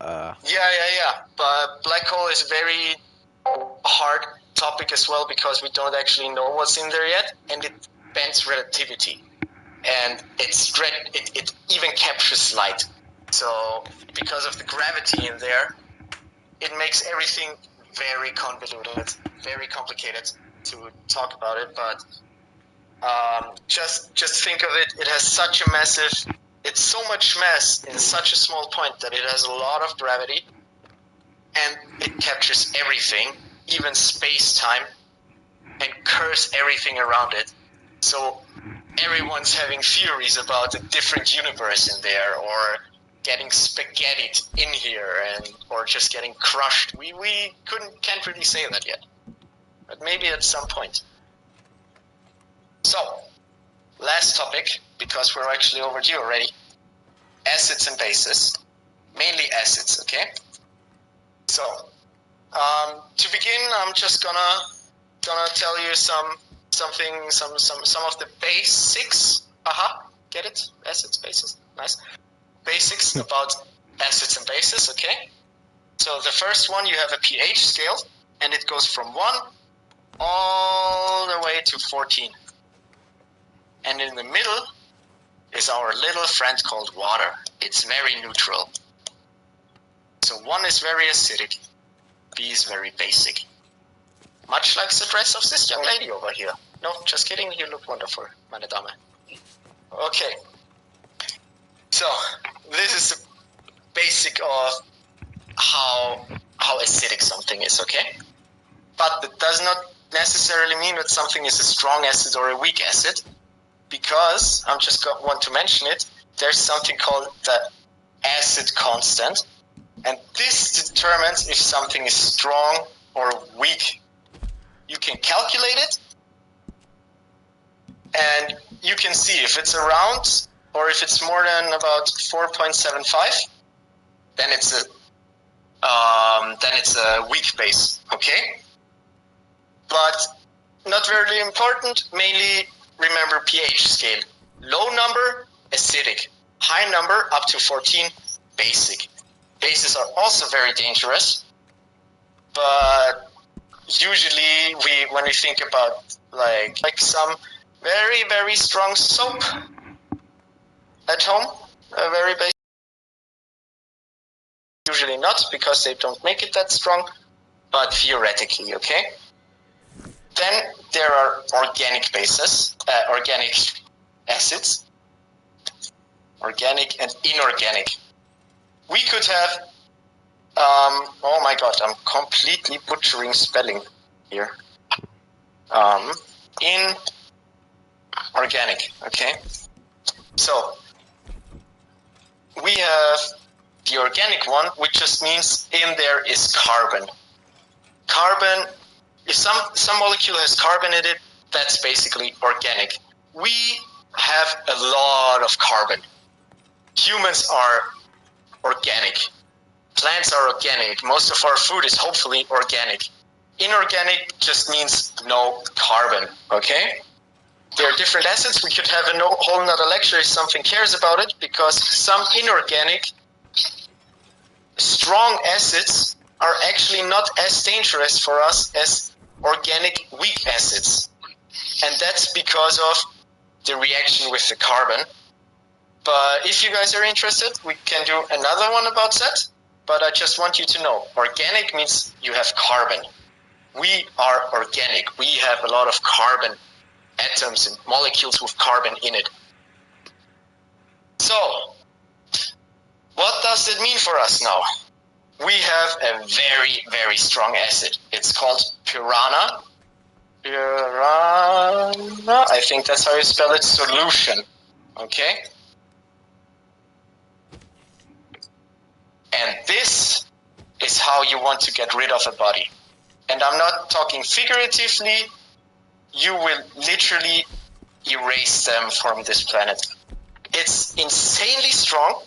Yeah. But black hole is very hard topic as well because we don't actually know what's in there yet, and it bends relativity. And it even captures light. So because of the gravity in there, it makes everything very convoluted, very complicated to talk about it. But just think of it. It has such a massive. It's so much mass in such a small point that it has a lot of gravity, and it captures everything, even space-time, and curves everything around it. So everyone's having theories about a different universe in there, or getting spaghettied in here, or just getting crushed. We can't really say that yet, but maybe at some point. So, last topic, because we're actually overdue already. Acids and bases, mainly acids. Okay. So, to begin, I'm just gonna tell you some of the basics. Get it? Acids, bases, nice. Basics about acids and bases, okay? So the first one, you have a pH scale, and it goes from 1 all the way to 14. And in the middle is our little friend called water. It's very neutral. So 1 is very acidic, B is very basic. Much like the dress of this young lady over here. No, just kidding, you look wonderful, meine Dame. Okay. So, this is the basic of how acidic something is, okay? But that does not necessarily mean that something is a strong acid or a weak acid, because I'm just want to mention it. There's something called the acid constant, and this determines if something is strong or weak. You can calculate it, and you can see if it's around or if it's more than about 4.75, then it's a weak base, okay? But not very important. Mainly remember pH scale. Low number, acidic. High number, up to 14, basic. Bases are also very dangerous, but usually when we think about like some very, very strong soap at home, very basic. Usually not, because they don't make it that strong, but theoretically, okay? Then there are organic bases, organic acids, organic and inorganic. We could have, oh my god, I'm completely butchering spelling here. Inorganic, okay? So, we have the organic one, which just means in there is carbon. Carbon, if some molecule has carbon in it, that's basically organic. We have a lot of carbon. Humans are organic. Plants are organic. Most of our food is hopefully organic. Inorganic just means no carbon, okay? There are different acids. We could have a whole nother lecture if something cares about it, because some inorganic strong acids are actually not as dangerous for us as organic weak acids. And that's because of the reaction with the carbon. But if you guys are interested, we can do another one about that. But I just want you to know, organic means you have carbon. We are organic. We have a lot of carbon atoms and molecules with carbon in it. So, what does it mean for us now? We have a very, very strong acid. It's called Piranha. Piranha, I think that's how you spell it, solution. Okay? And this is how you want to get rid of a body. And I'm not talking figuratively. You will literally erase them from this planet. It's insanely strong.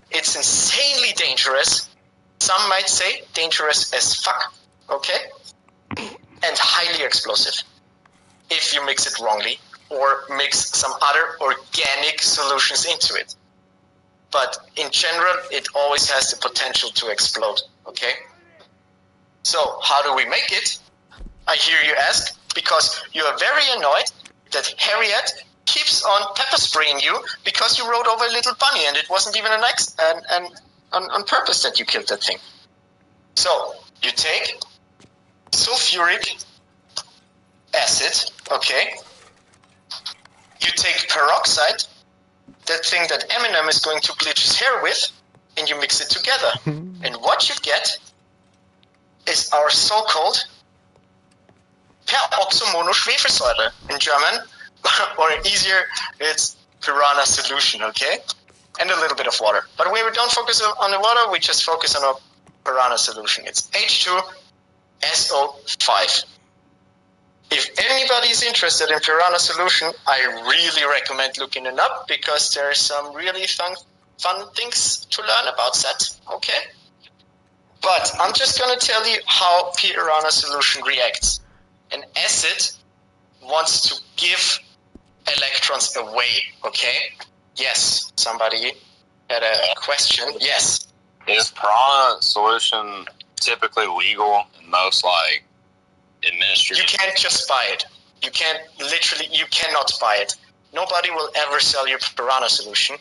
It's insanely dangerous. Some might say dangerous as fuck. Okay? And highly explosive if you mix it wrongly or mix some other organic solutions into it. But in general, it always has the potential to explode, okay? So how do we make it? I hear you ask, because you are very annoyed that Harriet keeps on pepper spraying you because you rode over a little bunny and it wasn't even on purpose that you killed that thing. So you take sulfuric acid, okay? You take peroxide, that thing that Eminem is going to bleach his hair with, and you mix it together. And what you get is our so-called Peroxomonoschwefelsäure in German, or easier, it's Piranha solution, okay? And a little bit of water. But we don't focus on the water, we just focus on our Piranha solution. It's H2SO5. If anybody is interested in Piranha solution, I really recommend looking it up because there are some really fun things to learn about that, okay? But I'm just going to tell you how Piranha solution reacts. An acid wants to give electrons away, okay? Yes, somebody had a question. Yes. Is piranha solution typically legal in most like administrative? You can't just buy it. You cannot buy it. Nobody will ever sell you Piranha solution.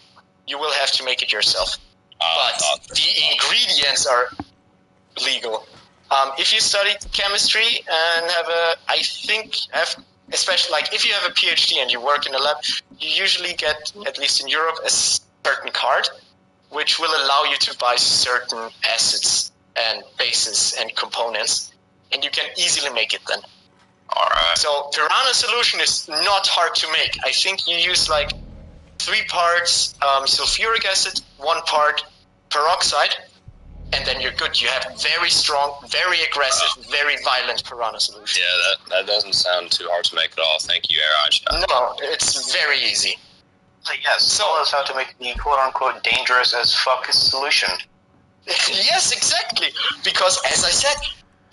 You will have to make it yourself. But the ingredients are legal. If you study chemistry and especially like if you have a PhD and you work in a lab, you usually get, at least in Europe, a certain card which will allow you to buy certain acids and bases and components, and you can easily make it then. Alright. So Piranha solution is not hard to make. I think you use like 3 parts sulfuric acid, 1 part peroxide, and then you're good. You have very strong, very aggressive, very violent Piranha solution. Yeah, that doesn't sound too hard to make at all. Thank you, Einstein. No, it's very easy. So yes, tell us how to make the quote-unquote dangerous as fuck solution. Yes, exactly. Because as I said,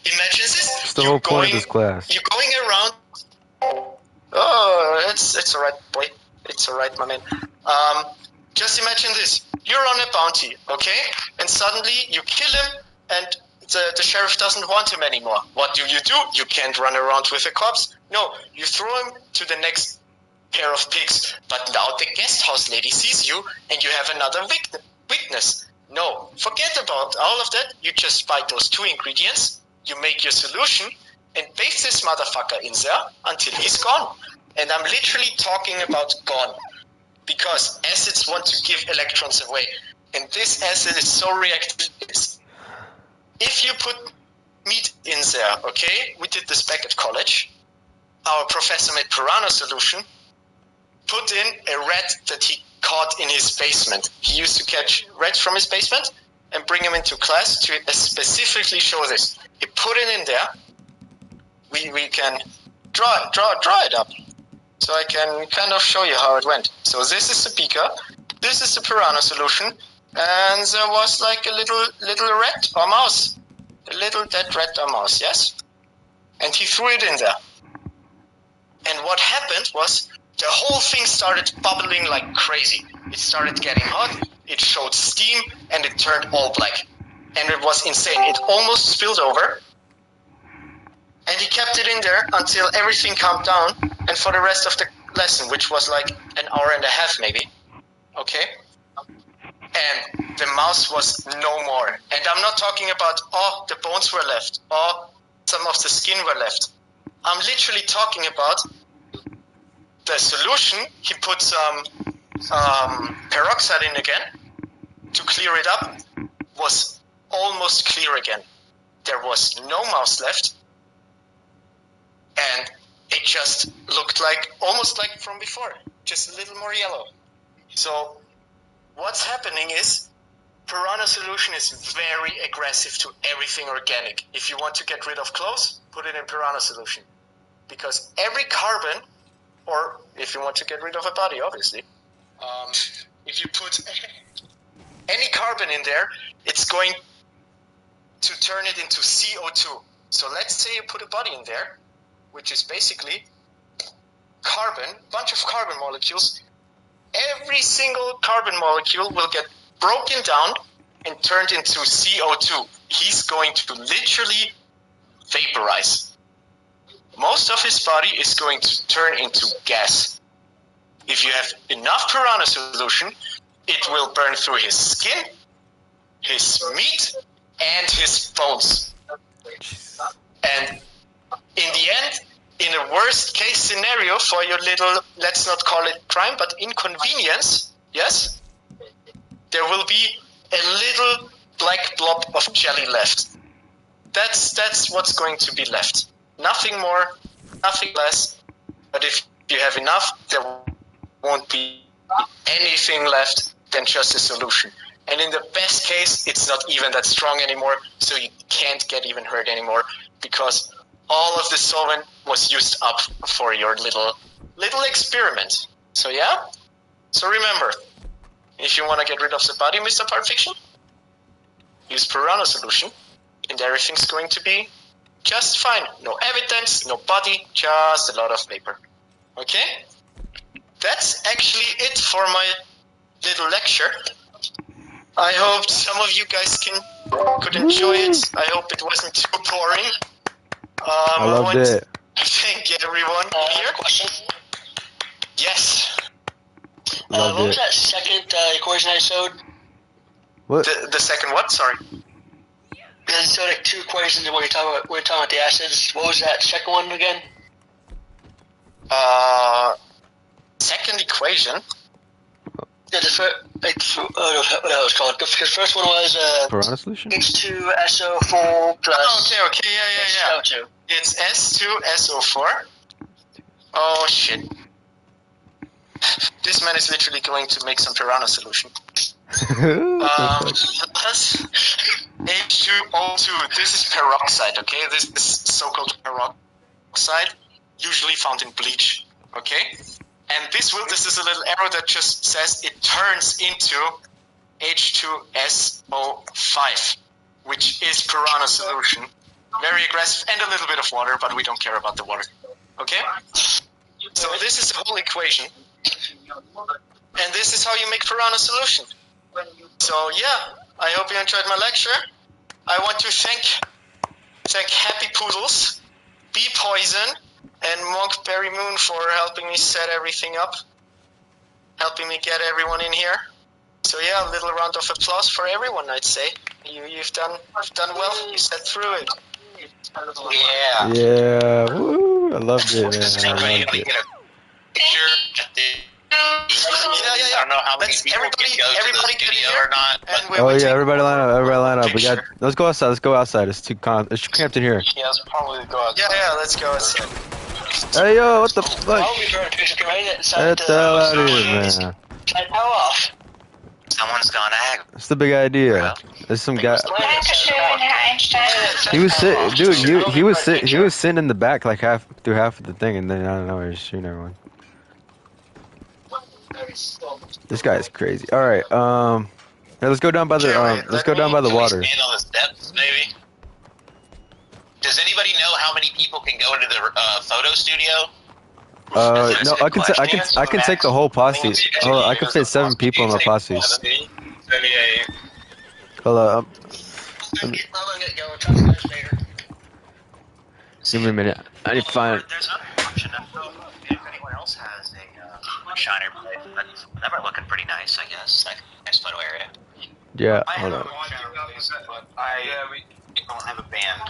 imagine this. That's the whole point of this class. You're going around. Oh, it's alright, boy. It's alright, my man. Just imagine this. You're on a bounty, okay? And suddenly you kill him and the sheriff doesn't want him anymore. What do? You can't run around with a corpse. No, you throw him to the next pair of pigs. But now the guest house lady sees you and you have another witness. No, forget about all of that. You just buy those 2 ingredients, you make your solution, and bake this motherfucker in there until he's gone. And I'm literally talking about gone. Because acids want to give electrons away. And this acid is so reactive. If you put meat in there, okay? We did this back at college. Our professor made Piranha solution, put in a rat that he caught in his basement. He used to catch rats from his basement and bring him into class to specifically show this. He put it in there. We can draw it up. So I can kind of show you how it went. So this is the beaker, this is the Piranha solution, and there was like a little rat or mouse. A little dead rat or mouse, yes? And he threw it in there. And what happened was the whole thing started bubbling like crazy. It started getting hot, it showed steam, and it turned all black. And it was insane. It almost spilled over. And he kept it in there until everything calmed down, and for the rest of the lesson, which was like an hour and a half maybe, okay? And the mouse was no more. And I'm not talking about, the bones were left, or some of the skin were left. I'm literally talking about the solution. He put some peroxide in again to clear it up, was almost clear again. There was no mouse left, and it just looked like, almost like from before, just a little more yellow. So what's happening is Piranha solution is very aggressive to everything organic. If you want to get rid of clothes, put it in Piranha solution. Because every carbon, or if you want to get rid of a body, obviously, if you put any carbon in there, it's going to turn it into CO2. So let's say you put a body in there, which is basically carbon, bunch of carbon molecules. Every single carbon molecule will get broken down and turned into CO2. He's going to literally vaporize. Most of his body is going to turn into gas. If you have enough Piranha solution, it will burn through his skin, his meat, and his bones. And in the end, in a worst case scenario for your little, let's not call it crime, but inconvenience, yes, there will be a little black blob of jelly left. That's what's going to be left. Nothing more, nothing less. But if you have enough, there won't be anything left than just a solution. And in the best case, it's not even that strong anymore, so you can't get even hurt anymore, because all of the solvent was used up for your little experiment. So yeah? So remember, if you want to get rid of the body, Mr. Pulp Fiction, use Piranha solution, and everything's going to be just fine. No evidence, no body, just a lot of vapor. Okay? That's actually it for my little lecture. I hope some of you guys could enjoy it. I hope it wasn't too boring. I loved it. Thank everyone here. Question? Yes. Loved What was it. that second equation I showed? What? The second what? Sorry. I showed like two equations when we were talking about the acids. What was that second one again? Second equation. Yeah, what that was called. Because the first one was Piranha solution? H2SO4 plus Okay, yeah. SO2. It's S2SO4. Oh shit. This man is literally going to make some Piranha solution. Plus H2O2. This is peroxide, okay? This is so-called peroxide, usually found in bleach, okay? And this is a little arrow that just says it turns into H2SO5, which is Piranha solution. Very aggressive, and a little bit of water, but we don't care about the water. Okay? So this is the whole equation. And this is how you make Piranha solution. So yeah, I hope you enjoyed my lecture. I want to thank Happy Poodles, Bee Poison, and Monkberry Moon for helping me set everything up, helping me get everyone in here. So yeah, a little round of applause for everyone, I'd say. You've done well. You sat through it. Yeah. Yeah. Woo. I loved it, man. Does I anybody loved get it. a picture at the I don't know how many people can go to the studio or not, but Oh yeah, everybody line up. We got. Let's go outside. It's too it's cramped in here. Yeah, let's probably go outside. Yeah, let's go outside. Hey yo, what the fuck? I'll be very picture right Get inside the hell out of here, man. power off. someone's gone ag. That's the big idea. There's some guy. Dankeschön, Herr Einstein. He was sitting, dude. He was sitting in the back like half of the thing, and then I don't know, he was shooting everyone. This guy is crazy. All right, yeah, let's go down by the water. Stand on the steps, maybe. Does anybody know how many people can go into the photo studio? No, I can take the whole posse. Oh, I can fit 7 people in my posse. 78. Hold up. Give me a minute. I need to find. There's another option. I don't know if anyone else has a shiner place. That might looking pretty nice, I guess. Nice photo area. Yeah, I hold have up. a we don't have a band.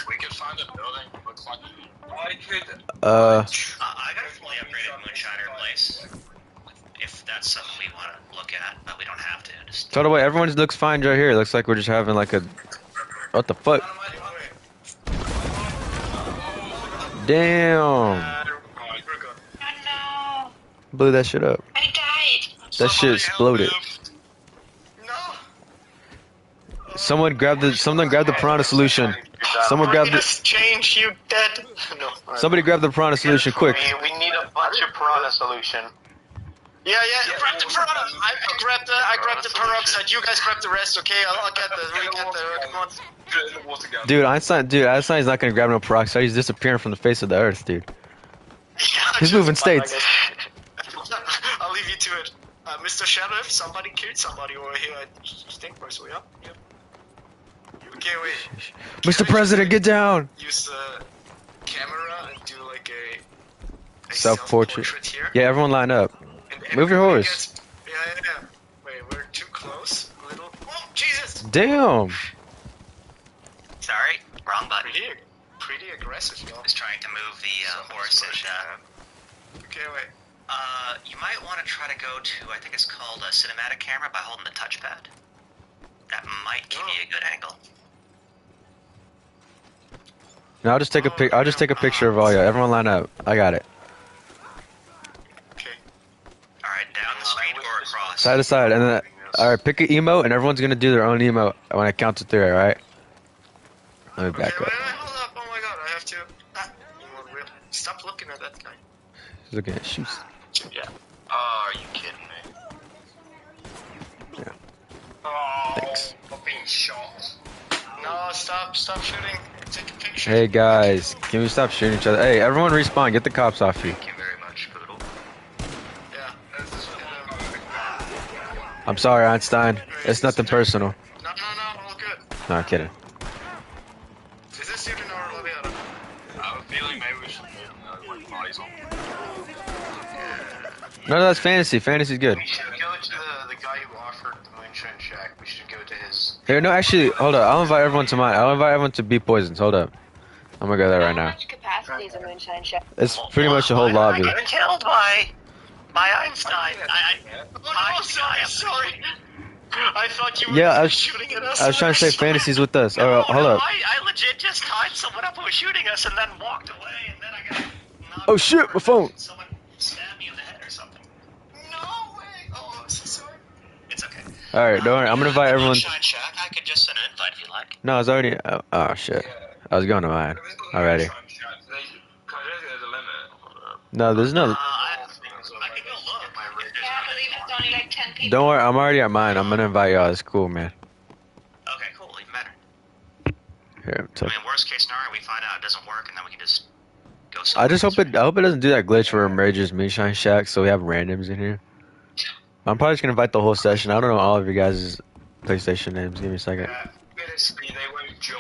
We could find a building. Looks like I got a fully upgraded moonshiner place. If that that's something we want to look at, but we don't have to. Just So the way everyone looks fine right here. It looks like we're just having like a. What the fuck? Damn. Oh no. Blew that shit up. I died. That shit exploded. No. Someone grab the piranha solution. Someone grab the. Just change, you dead. No. Somebody grab the piranha solution quick. We need a bunch of piranha solution. Yeah. Grab the piranha. I grabbed the peroxide. You guys grab the rest, okay? I'll get the. Come on. Dude, Einstein's not gonna grab no peroxide. He's disappearing from the face of the earth, dude. He's moving states. I'll leave you to it. Mr. Sheriff, somebody killed somebody over here. I think so, yeah? Yep. Okay, wait. Mr. President, get down! Use the camera and do like a Self-portrait. here. Yeah, everyone line up. And Move your everybody horse. Yeah. Wait, we're too close. A little. Oh, Jesus! Damn! sorry, wrong button. Pretty aggressive, though. I was trying to move the horse and Okay, wait. you might want to try to go to, I think it's called a cinematic camera by holding the touchpad. That might give you a good angle. No, I'll just take a picture of all y'all. Everyone line up. I got it. Okay. Alright, down the screen or across. Side to side, and then alright, pick an emote, and everyone's gonna do their own emote when I count to 3. All right. Let me back Wait, up. hold up. Oh my god, I have to. Stop looking at that guy. He's looking at shoes. Yeah. Oh, are you kidding me? Yeah. Oh, Thanks. I'm being shot. No, stop shooting. Take a picture. Hey guys, can we stop shooting each other? Hey, everyone respawn. Get the cops off you. Thank you very much, Poodle. Yeah. I'm sorry, Einstein. It's nothing personal. No, all good. No, I'm kidding. Is this student or Laviata? I have a feeling maybe we should move like bodies on. No, that's fantasy. Fantasy's good. We should go to the guy who offered the Moonshine Shack. We should go to his. Here, no, actually, hold up. I'll invite everyone to mine. I'll invite everyone to Be Poisons. Hold up. I'm gonna go there right How now. much capacity is a moonshine ship? It's pretty much the whole lobby. I got killed by Einstein. Sorry. I thought you were Yeah, shooting at us. I was trying to say fantasies with us. Oh, hold up. I legit just tied someone up who was shooting us and then walked away and then I got knocked Oh shit, over my phone. and someone stabbed me in the head or something. No way. Oh, I'm so sorry. It's okay. All right, don't worry. I'm gonna invite everyone. Moonshine Shack, I could just send an invite if you like. No, it's already. Oh shit. I was going to mine already. No, there's no. I could go look. Yeah, I believe it's only like 10 people. Don't worry. I'm already at mine. I'm gonna invite y'all. It's cool, man. Okay, cool, even better. Here, I mean, worst case scenario, we find out it doesn't work and then we can just go I somewhere just hope else. it. I hope it doesn't do that glitch where it merges Moonshine Shack, so we have randoms in here. I'm probably just gonna invite the whole session. I don't know all of you guys' PlayStation names. Give me a second. Realistically, they won't join.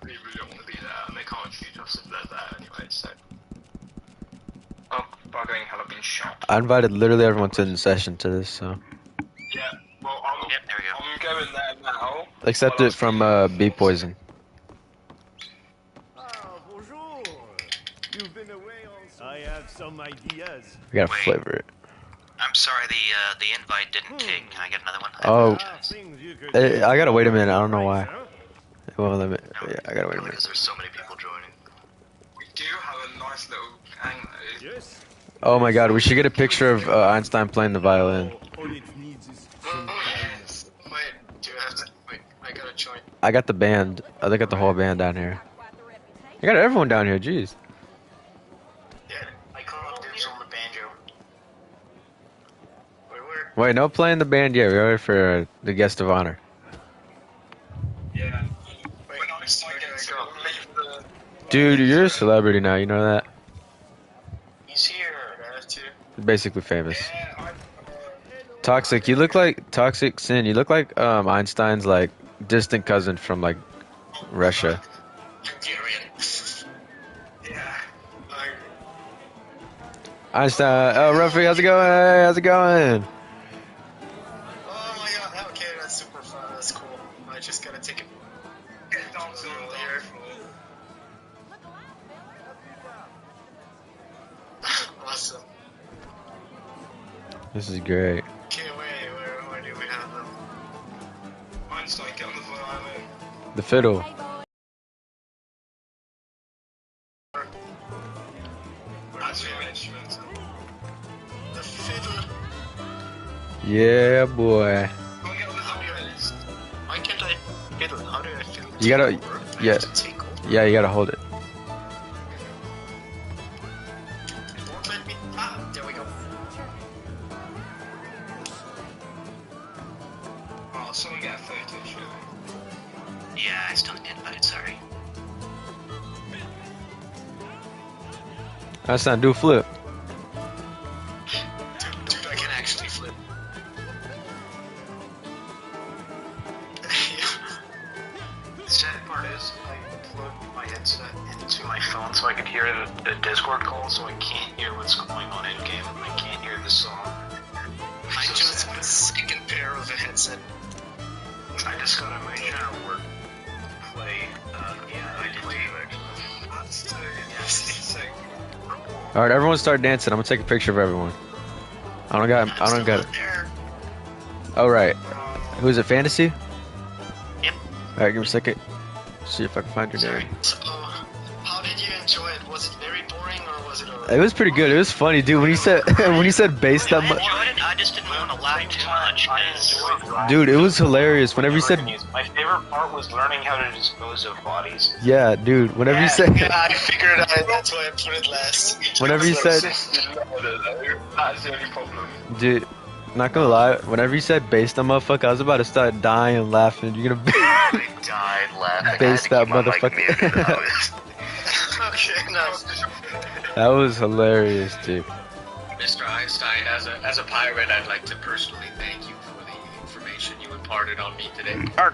They really don't want to be there, and they can't shoot us if they're there anyway. So. Oh, buggering! Have I been shot? I invited literally everyone to the session to this, so Yeah. Well, Yep, there we go. I'm going there now. except it from Bee Poison. Bonjour. You've been away also. I have some ideas. We gotta Wait. flavor it. I'm sorry, the invite didn't take. Can I get another one? Oh, Things you could I gotta wait a minute. I don't know why. It won't let me. Yeah, I gotta wait a minute. Because there's so many people joining. We do have a nice little hang though. Yes. Oh my god, we should get a picture of Einstein playing the violin. All it needs is Yes. Wait, do you have to? Wait, I gotta join. I got the band. I got the whole band down here. I got everyone down here. Jeez. Yeah, I caught dibs on the banjo. Wait, Wait, no playing the band yet. We're ready for the guest of honor. Yeah. wait, When I start where do getting I to go? leave the. Dude, you're a celebrity now. You know that? He's here. I have to. Basically famous. Yeah, I'm. Toxic. You look like Toxic Sin. You look like Einstein's like distant cousin from like Russia. Hungarian. Yeah. Einstein. Oh, Ruffy, how's it going? Hey, how's it going? Oh my god. Okay, that's super fun. That's cool. I just gotta take a. Get down to the here. Awesome. This is great. fiddle. That's your instrument. The fiddle. Yeah, boy. How can't I fiddle? How do I fiddle? You gotta, Take over? I yeah, have to take over. yeah, you gotta hold it. It won't let me. Ah, there we go. Oh, someone get a photo, surely. Yeah, I still didn't invite. Sorry. That's not do a flip. Dude, I can actually flip. The sad part is, I plugged my headset into my phone so I could hear the Discord call, so I can't hear what's going on in game. I can't hear the song. I just got a second pair of a headset. I just got on my channel work play. Yeah, I play actually. Yes. All right, everyone start dancing. I'm gonna take a picture of everyone. I don't got it. There. All right. Who is it? Fantasy? Yep. All right, give me a second. See if I can find your name. So, how did you enjoy it? Was it very boring or was it alright? It was pretty good. It was funny, dude. When you said based I on, enjoyed it. I just didn't want to lie too much. 'Cause dude, it was hilarious. Whenever you said, My favorite part was learning how to dispose of bodies. yeah, dude. Whenever you said, Yeah, I figured out. That's why I put it last. whenever you said, That's the only problem. dude. Not gonna lie, whenever you said based on motherfucker, I was about to start dying laughing. You're gonna I died laughing. base that motherfucker. Okay, nice. That was hilarious, dude. Mr. Einstein, as a pirate, I'd like to personally thank you for the information you imparted on me today. You're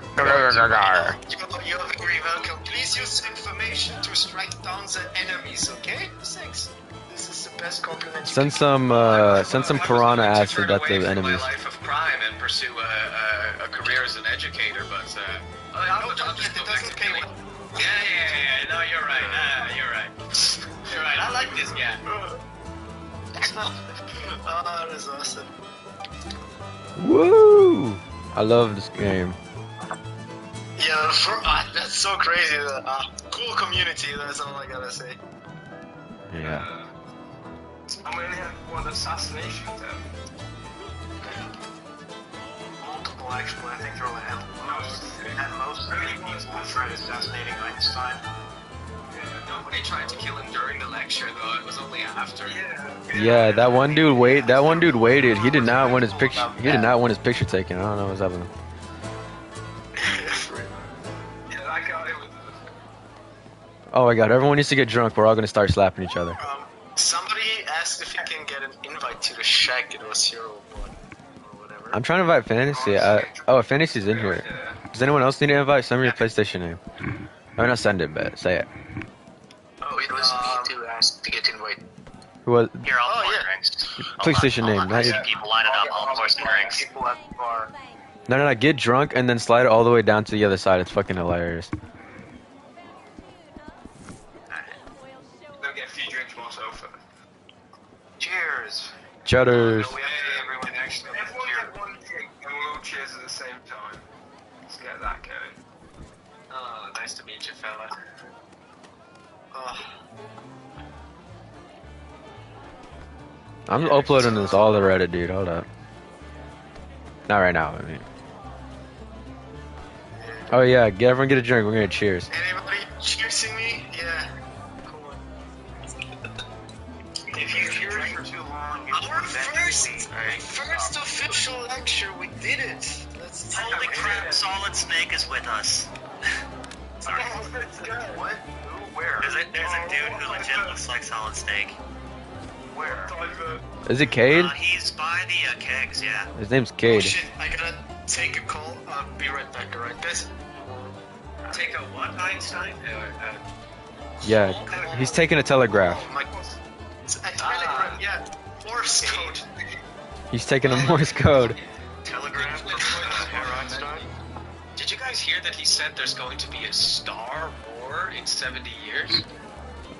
very welcome. Please use information to strike down the enemies, okay? Thanks. This is the best compliment you Send some piranha acid at the enemies. My life of crime and pursue a career as an educator, but No, don't get it. Doesn't pay well. Yeah. No, you're right. You're right. You're right. I like this guy. Oh, that is awesome. Woo! I love this game. Yeah, that's so crazy. Cool community, that's all I gotta say. Yeah. And we only had one assassination attempt. Multiple, actually. I think there were at most 3 people tried assassinating Einstein. Nobody tried to kill him during the lecture, though. It was only after. Yeah, that one dude waited. He did not want his picture. He did not want his picture taken. I don't know what's happening. Yeah, that guy was. Oh my god, everyone needs to get drunk. We're all gonna start slapping each other. Somebody asked if he can get an invite to the shack. It was Hero One or whatever. I'm trying to invite Fantasy. Oh, Fantasy's in here. Does anyone else need an invite? Send me your PlayStation name. Or not send it, but say it. Oh, it was me to ask to get invited. Who was? Here, I'll Oh, pour yeah. drinks. PlayStation Hold name, on. not I see your- people lining up. I'll pour some drinks. People at the bar. No. Get drunk and then slide it all the way down to the other side. It's fucking hilarious. They'll get a few drinks more sofa. Cheers. Chutters. No, we have to everyone actually. Everyone get one drink and we'll all cheers at the same time. Let's get that going. Oh, nice to meet you, fella. I'm uploading this all to Reddit, dude. Hold up. Not right now. I mean. Oh yeah, everyone get a drink. We're gonna cheers. Anybody cheersing me? Yeah. Cool. If you cheers for too long, you Our eventually first official lecture, we did it. Let's Holy crap, Solid Snake is with us. Sorry. What? Who? Where? There's a dude who legit looks like Solid Snake. Where? Is it Cade? He's by the kegs, yeah. His name's Oh Cade. shit, I gotta take a call. I'll be right back, alright guys? Take a what, Einstein? Yeah, he's taking a telegraph. Oh, my... It's a telegram, yeah. Morse code. He's taking a Morse code. Telegram from Einstein. Did you guys hear that he said there's going to be a Star War in 70 years?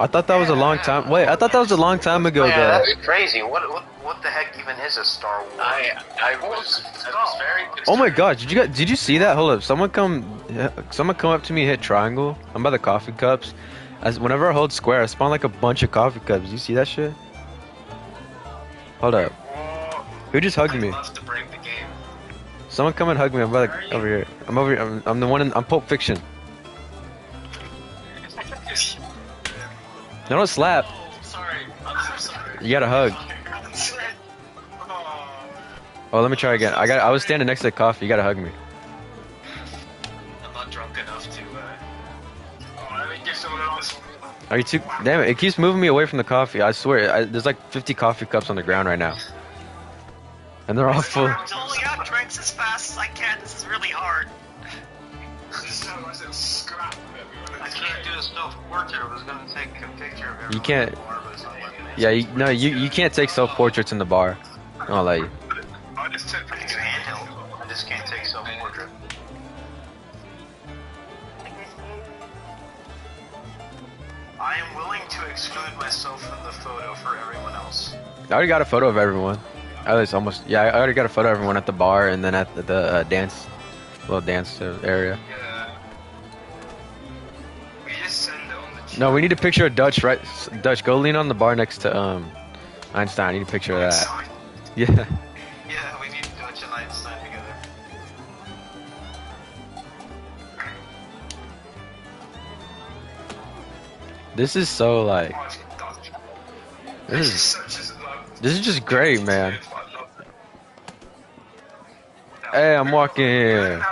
I thought that was a long time. Wait, I thought that was a long time ago, Yeah, though. that's crazy. What the heck even is a Star Wars? I was very concerned. Oh my gosh, did you see that? Hold up, someone come up to me and hit triangle. I'm by the coffee cups. Whenever I hold square, I spawn like a bunch of coffee cups. You see that shit? Hold up. Who just hugged me? I'd love to break the game. Someone come and hug me. I'm by the, over here. I'm over here. I'm the one I'm Pulp Fiction. No, don't slap. Oh, sorry. I'm so sorry. You gotta hug. Oh, let me try again. I was standing next to the coffee. You gotta hug me. I'm not drunk enough to. Let me give someone else. Are you too? Damn it! It keeps moving me away from the coffee. I swear. There's like 50 coffee cups on the ground right now, and they're all full. I'm pulling out drinks as fast as I can. This is really hard. I can't do a self-portrait. I was gonna take a picture of everyone. You can't. in the bar, but it's not letting me. Yeah, you can't take self-portraits in the bar. I'll let you. I just took a handheld. I just can't take self-portrait. I am willing to exclude myself from the photo for everyone else. I already got a photo of everyone. At least almost. Yeah, I already got a photo of everyone at the bar and then at the little dance area. Yeah. We just send it on the chat. No, we need a picture of Dutch, right? Dutch, go lean on the bar next to Einstein. I need a picture of that. Yeah. Yeah, we need Dutch and Einstein together. This is so like. This is just great, man. Hey, I'm walking here.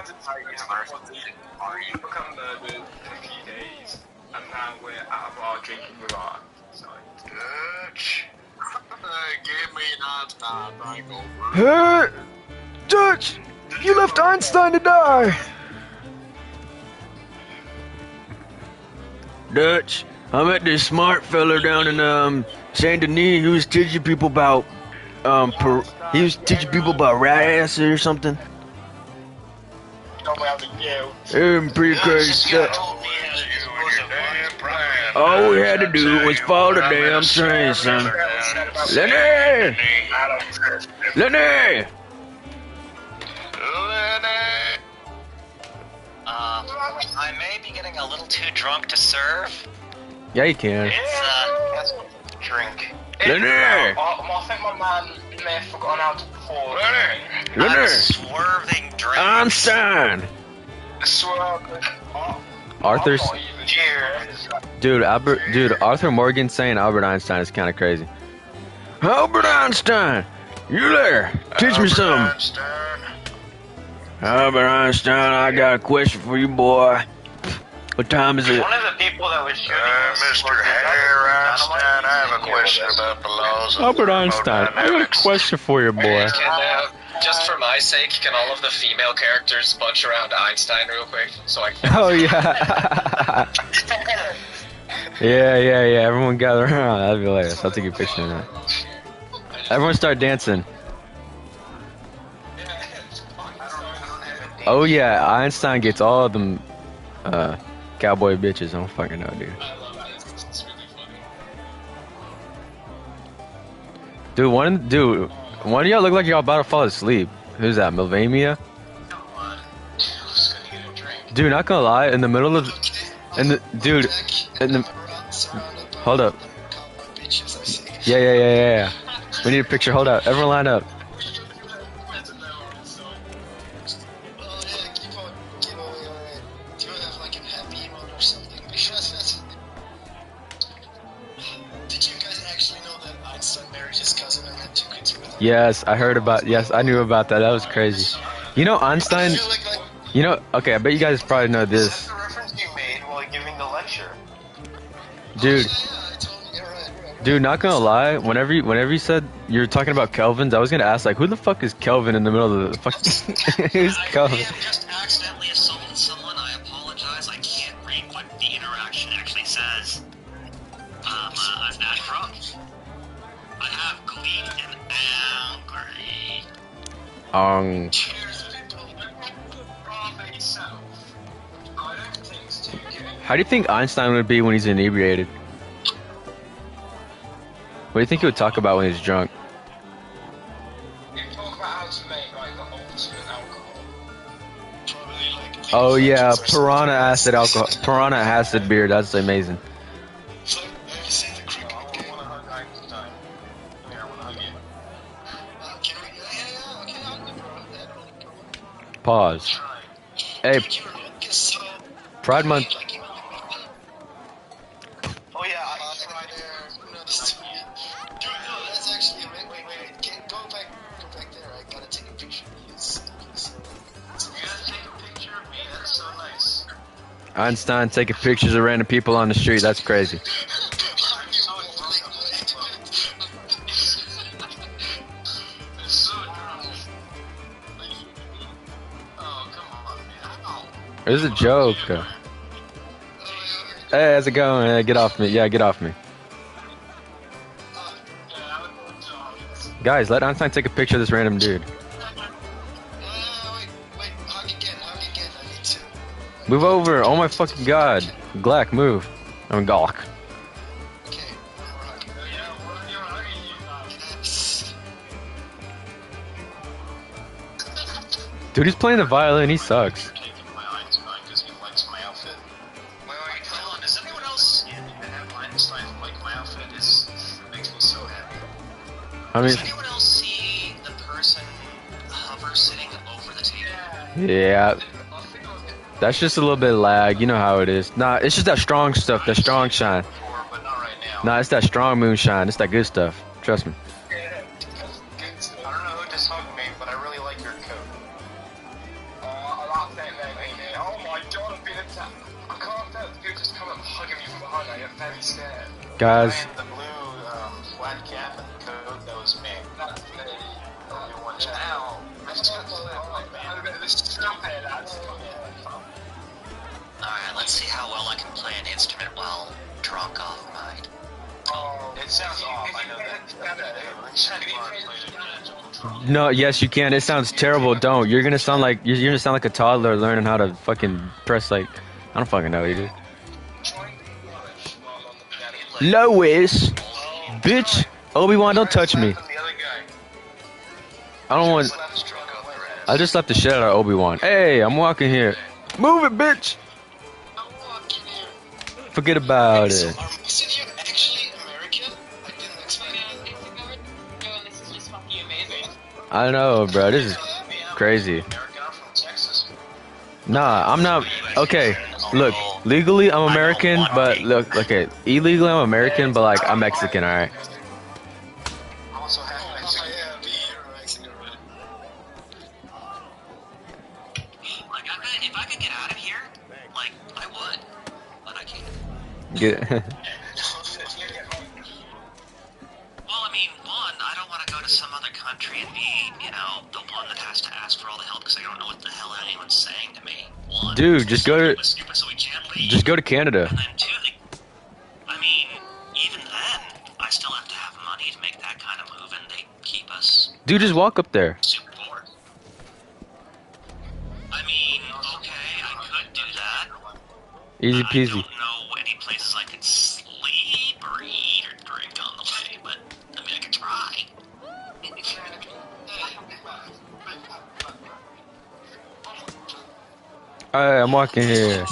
Hey, Dutch, you left Einstein to die. Dutch, I met this smart fella down in Saint Denis who was teaching people about he was teaching people about rat acid or something. Pretty crazy stuff. All we had to do was follow the damn train, son. Lenny! Lenny! I may be getting a little too drunk to serve. Yeah, you can. It's Drink. Lenny! I think my man may have forgotten how to pour. Lenny! swerving drink. Einstein! Arthur's. Dude, Arthur Morgan saying Albert Einstein is kind of crazy. Albert Einstein! You there? Teach me something. Albert Einstein, I got a question for you, boy. What time is it? One of the people that was shooting Mr. Harry Einstein, I have a question about the laws of Albert Einstein, I got a question for you, boy. Can, just for my sake, can all of the female characters bunch around Einstein real quick so I can? Oh yeah. yeah. Everyone gather around. That'd be hilarious. I'll take a picture of that. Everyone start dancing. Oh yeah, Einstein gets all of them cowboy bitches. I don't fucking know, dude. Dude, one of y'all look like y'all about to fall asleep. Who's that? Milvamia? Dude, not gonna lie, in the middle of, hold up. Yeah. We need a picture. Hold up. Everyone line up. Yes, I heard about. Yes, I knew about that. That was crazy. You know, Einstein. You know, okay. I bet you guys probably know this. the reference you made while giving the lecture. Dude, not gonna lie. Whenever you said you're talking about Kelvins, I was gonna ask like, who the fuck is Kelvin in the middle of the fuck? Who's Kelvin? I have just accidentally assaulted someone. I apologize. I can't read what the interaction actually says. I'm not drunk. I have gleed and angry. How do you think Einstein would be when he's inebriated? do you think he would talk about when he's drunk? We talk about how to make like the ultimate alcohol. Probably like. Oh yeah, infusions or piranha something. acid alcohol, piranha acid beer. That's amazing. It's like, have you seen the cricket game? I want to hug Einstein. Come here, I want to hug you. Can we? Yeah, okay, hug me, bro. Yeah, go on. Pause. Hey, Dude, your look is so. Pride Month. Like, oh yeah, I tried there. Noticed me. Dude, no, that's actually. Wait. Go back there. I gotta take a picture of you. You gotta take a picture of me. That's so nice. Einstein taking pictures of random people on the street. That's crazy. It was a joke. Hey, how's it going? Hey, get off me. Yeah, get off me. Guys, let Einstein take a picture of this random dude. Wait, hug again. I need to. Move over. Oh my fucking god. Glack, move. I mean, Gawk. Okay, Dude, he's playing the violin. He sucks. My Einstein because he likes my outfit. Wait, hold on. Does anyone else have Einstein like my outfit? It makes me so happy. I mean, Does anyone else see the person hover sitting over the table? yeah. That's just a little bit lag. You know how it is. Nah, it's just that strong stuff. That strong shine. But not right now. Nah, it's that strong moonshine. It's that good stuff. Trust me. I don't know who just hugged me, but I really like your coat. Oh my god, I've been attacked. I can't tell if you just come up hugging me from behind. I get very scared. Guys. The blue flat cap and coat, that was me. That's me. Now, I just got to Alright, let's see how well I can play an instrument while drunk off mind. It sounds off, I know that. No, yes, you can. It sounds terrible. Don't. You're gonna sound like a toddler learning how to fucking press like I don't fucking know, dude. Lois, bitch. Obi-Wan, don't touch me. I don't want. I just slapped the shit out of Obi-Wan. Hey, I'm walking here. Move it, bitch. Forget about it. Are most of you actually American? I didn't expect that. This is just fucking amazing. I know, bro. This is crazy. Nah, I'm not. Okay, look. Legally, I'm American, but look. Okay, illegally, I'm American, but like I'm Mexican. All right. If I could get out of here, like, I would. But I can't. Get. Well, I mean, one, I don't want to go to some other country and be, the one that has to ask for all the help because I don't know what the hell anyone's saying to me. One, Dude, just go to. stupid, so we can't leave. Just go to Canada. And then two, I mean, even then, I still have to have money to make that kind of move, and they keep us. Dude, just walk up there. Super bored. I mean, okay, I could do that. Easy I peasy. don't know any places I could sleep or eat or drink on the way, but I mean, I could try. Alright, I'm walking here.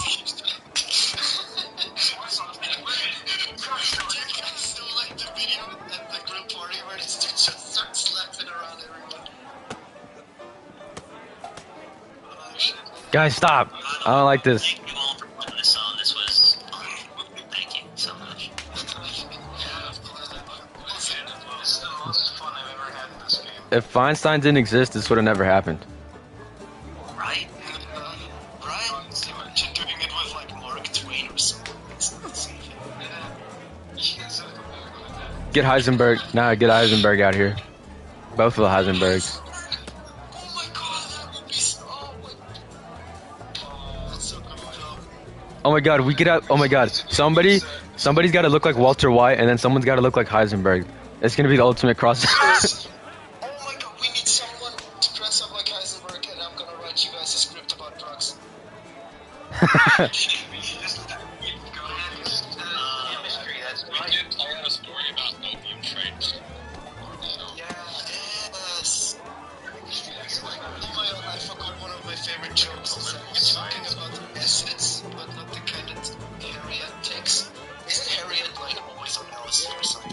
Guys, stop. I don't like this. Thank you all for putting this on. This was fun. Thank you so much. This is the most fun I've ever had in this game. If Einstein didn't exist, this would have never happened. Right? Right? Imagine doing it with like Mark Twain or something. Get Heisenberg. Nah, get Heisenberg out here. Both of the Heisenbergs. Oh my god, we get out. Oh my god. Somebody's got to look like Walter White, and then someone's got to look like Heisenberg. It's gonna be the ultimate cross. Oh my god, we need someone to dress up like Heisenberg, and I'm gonna write you guys a script about drugs. We did play out a story about opium trade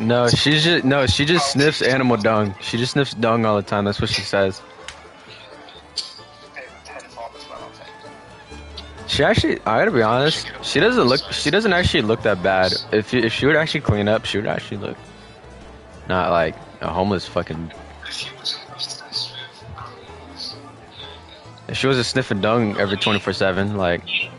No, she just sniffs animal dung. She just sniffs dung all the time. That's what she says. She actually, I gotta be honest, she doesn't actually look that bad. If she would actually clean up, she would actually look not like a homeless fucking. If she was a sniffing dung every 24/7, like. In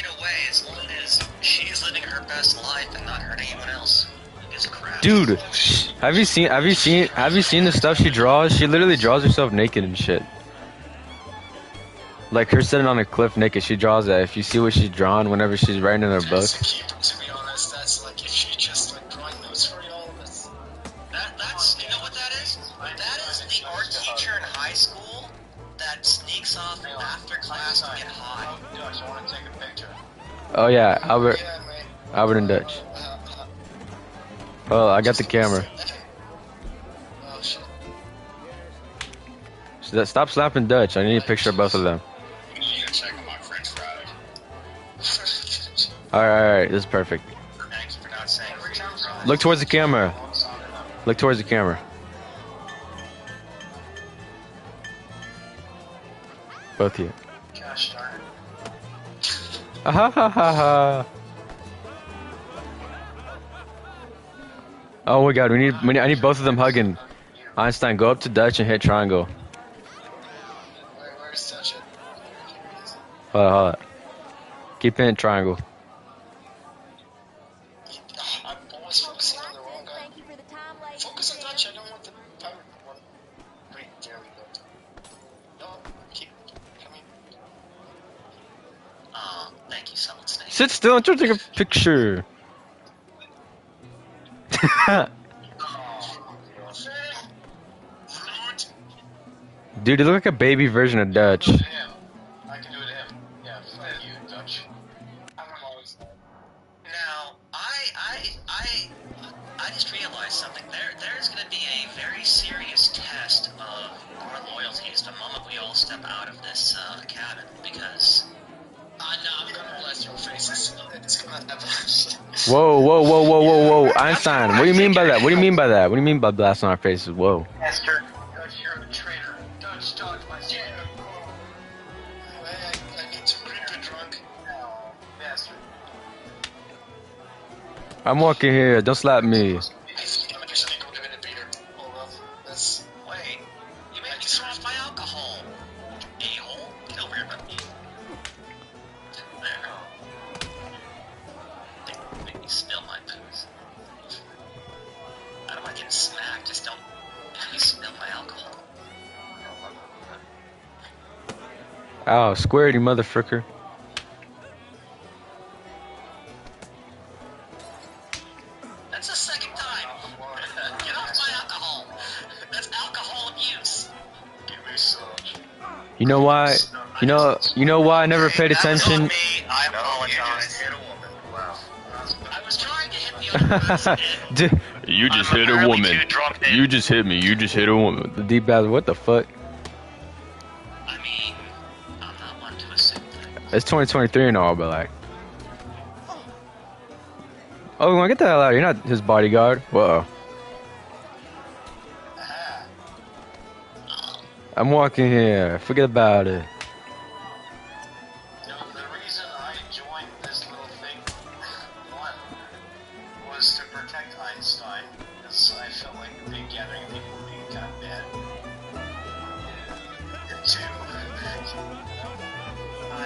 a way, as long as she's living her best life and not hurting anyone else, who gives a crap? Dude, have you seen the stuff she draws? She literally draws herself naked and shit. Like her sitting on a cliff naked, she draws that. If you see what she's drawn whenever she's writing in her book. To be honest, that's like if she just like drawing notes for y'all. That's you know what that is? That is the art teacher in high school that sneaks off after class to get high. I want to take a picture. Oh yeah, Albert and Dutch. Oh, I got the camera. Oh shit. Stop slapping Dutch. I need a picture of both of them. You need to check on my French fry. Alright, this is perfect. Thank you for not saying Look towards the camera. Look towards the camera. Both of you. Gosh darn it. Ha ha ha ha. Oh my god, I need both of them hugging. Einstein, go up to Dutch and hit triangle. Where's Dutch at? Hold on. Keep hitting triangle. I'm always focusing on the wrong guy. Focus on Dutch, I don't want the pirate one. Great, there we go. No, keep coming. Oh, thank you, Solid Snake. Sit still and try to take a picture. Dude, you look like a baby version of Dutch. I can do it to him. Yeah, fuck you, Dutch. I'm always there. Now, I just realized something. There's going to be a very serious test of our loyalties the moment we all step out of this cabin, because. No, I'm gonna blast your faces. It's gonna happen. Whoa. Einstein, what do you mean by that? What do you mean by that? What do you mean by blasting our faces? Whoa. Esther, Dutch, you're a traitor. Dutch, dodge my stare. I need to grip it drunk. Oh, bastard. I'm walking here. Don't slap me. Wait, you made me throw off my alcohol. A-hole, get over here, buddy. There. Make me spill my poos. I don't want to get smacked, just don't make me spill my alcohol. Ow, squared, you motherfucker. That's the second time. Get off my alcohol. That's alcohol abuse. Give me some. You know why? You know why I never paid attention? Me, I apologize. Hit a woman. Wow. I was trying to hit the other person. Dude, you just hit a woman. You just hit me. You just hit a woman. The deep bastard. What the fuck? I mean, I'm not one to assume that. It's 2023 and all, but like. Oh, we want to get the hell out. You're not his bodyguard. Whoa. I'm walking here. Forget about it. No, the reason I joined this little thing, one, was to protect Einstein, because I felt like the big gathering of people being kind of bad. And two,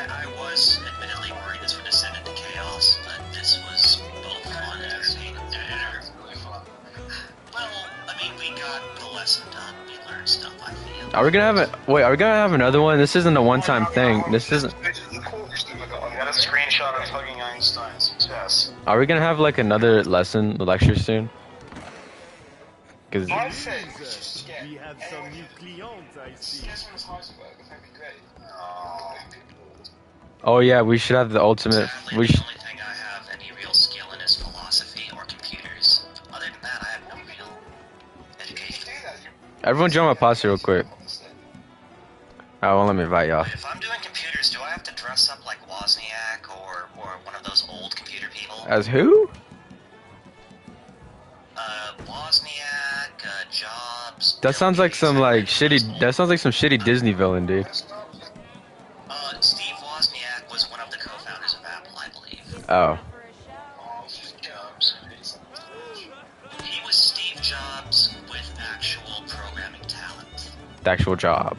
I was admittedly worried this would descend into chaos, but this was both fun and entertaining. it was really fun. Well, I mean, we got the lesson done. We learned stuff, I feel. Are we gonna have another one? This isn't a one-time thing. This isn't. I got a screenshot of hugging Einstein. Success. Are we gonna have like another lecture soon? Cause We have some new clients, I see. oh yeah, we should have the ultimate. Sadly, We the sh only thing I have any real skill in is philosophy or computers. Other than that, I have no real education. Everyone join my posse real quick. I won't let me invite y'all. If I'm doing computers, do I have to dress up like Wozniak or one of those old computer people? As who? That sounds like some like shitty. That sounds like some shitty Disney villain, dude. Steve Wozniak was one of the co-founders of Apple, I believe. Oh. He was Steve Jobs with actual programming talent. The actual job.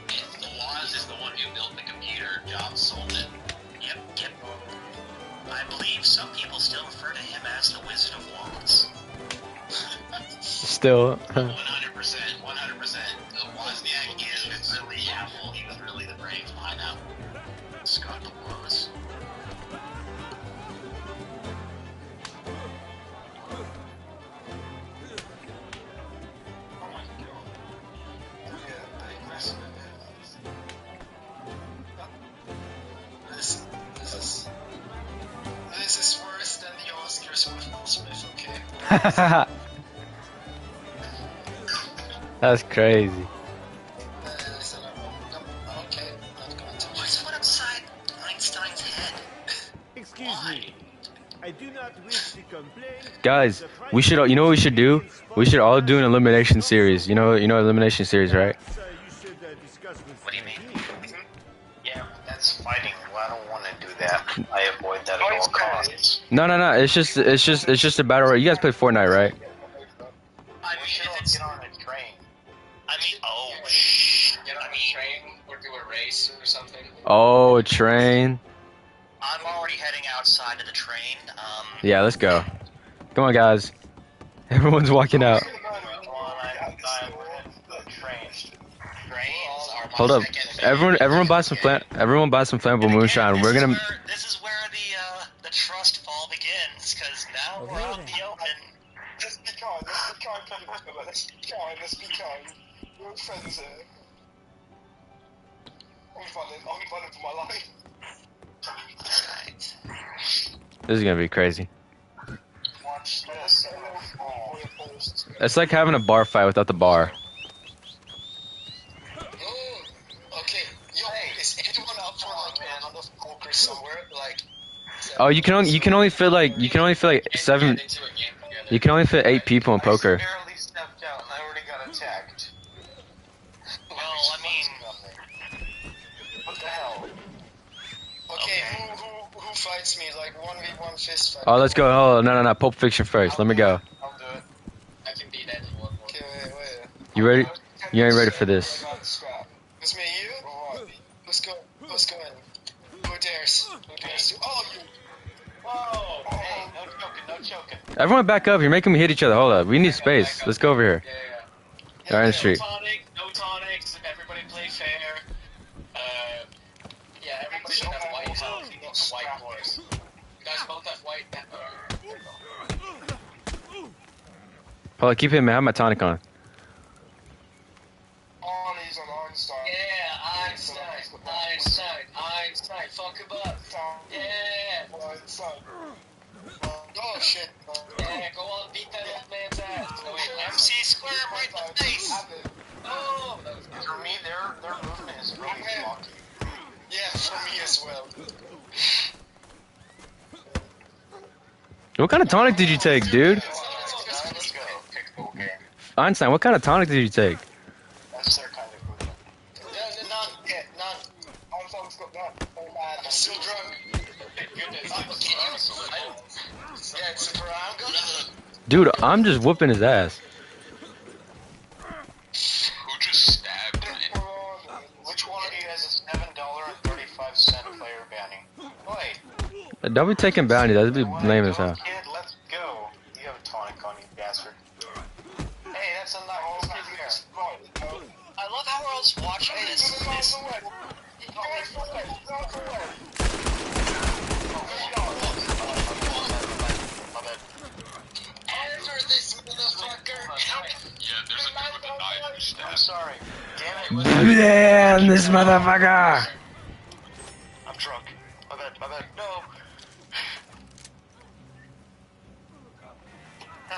The Woz is the one who built the computer. Jobs sold it. Yep. I believe some people still refer to him as the Wizard of Woz. Still. 100%. Wozniak is really Apple. He was really the brains behind Apple. Scott the Woz. This is worse than the Oscars with Will Smith, okay? That's crazy. What's one upside Einstein's head? Excuse me. I do not wish to complain. Guys, we should. You know what we should do? We should all do an elimination series. You know elimination series, right? What do you mean? Yeah, that's fighting. Well, I don't want to do that. I avoid that at all costs. No. It's just a battle royale. You guys play Fortnite, right? I mean, should all get on a train. I mean, Get on a train or do a race or something. Oh, train. I'm already heading outside of the train. Yeah, let's go. Come on, guys. Everyone's walking out. Hold up. Everyone buy some flammable moonshine. We're gonna. This is where the trust fall begins, because now we're out in the open. Let's be kind, let's be kind. We're friends here. I'm running for my life. Right. This is gonna be crazy. Watch this. It's like having a bar fight without the bar. Okay, yo, is anyone up for like a round of poker somewhere? Like. Oh, you can only fit like 7. You can only fit 8 people in poker. I barely stepped out and I already got attacked. Well, I mean, What the hell? Okay, who fights me? Like 1v1 fist fight. Oh, let's go. Oh, no. Pulp Fiction first. Let me go. I'll do it. I can beat anyone. Okay, wait. You ready? You ain't ready for this. It's me, you? Who's going? Who dares? Oh, you! Whoa! Hey, no choking. Everyone back up. You're making me hit each other. Hold up. We need space. Let's go over here. Yeah. Alright, street. No tonics. Everybody play fair. Yeah, everybody should have white health. White boys. You guys both have white. Hold on. Keep hitting me. I have my tonic on. He's on Einstein. Yeah, Einstein. Fuck him up. Yeah. Einstein. Oh shit. Yeah, go on, beat that old man's ass. Oh, wait, MC Square right in the face. Oh, that was good. For me, their movement is really blocky. Yeah, for me as well. What kind of tonic did you take, dude? Let's go. Okay. Einstein, what kind of tonic did you take? That's their kind of movement. None. Einstein's got that. Oh man, I'm still drunk. Yeah, it's a brown. Dude, I'm just whooping his ass. Who just stabbed me? Which one of you has a $7.35 player bounty? Wait. Don't be taking bounty. That'd be lame as hell. Kid, let's go. You have a tonic on you, bastard. Hey, that's a nice I love how we're all just watching this. Answer this motherfucker! Yeah, there's a dude with a knife who stabbed. I'm sorry. Damn it. Damn, this motherfucker! I'm drunk. My bad. No.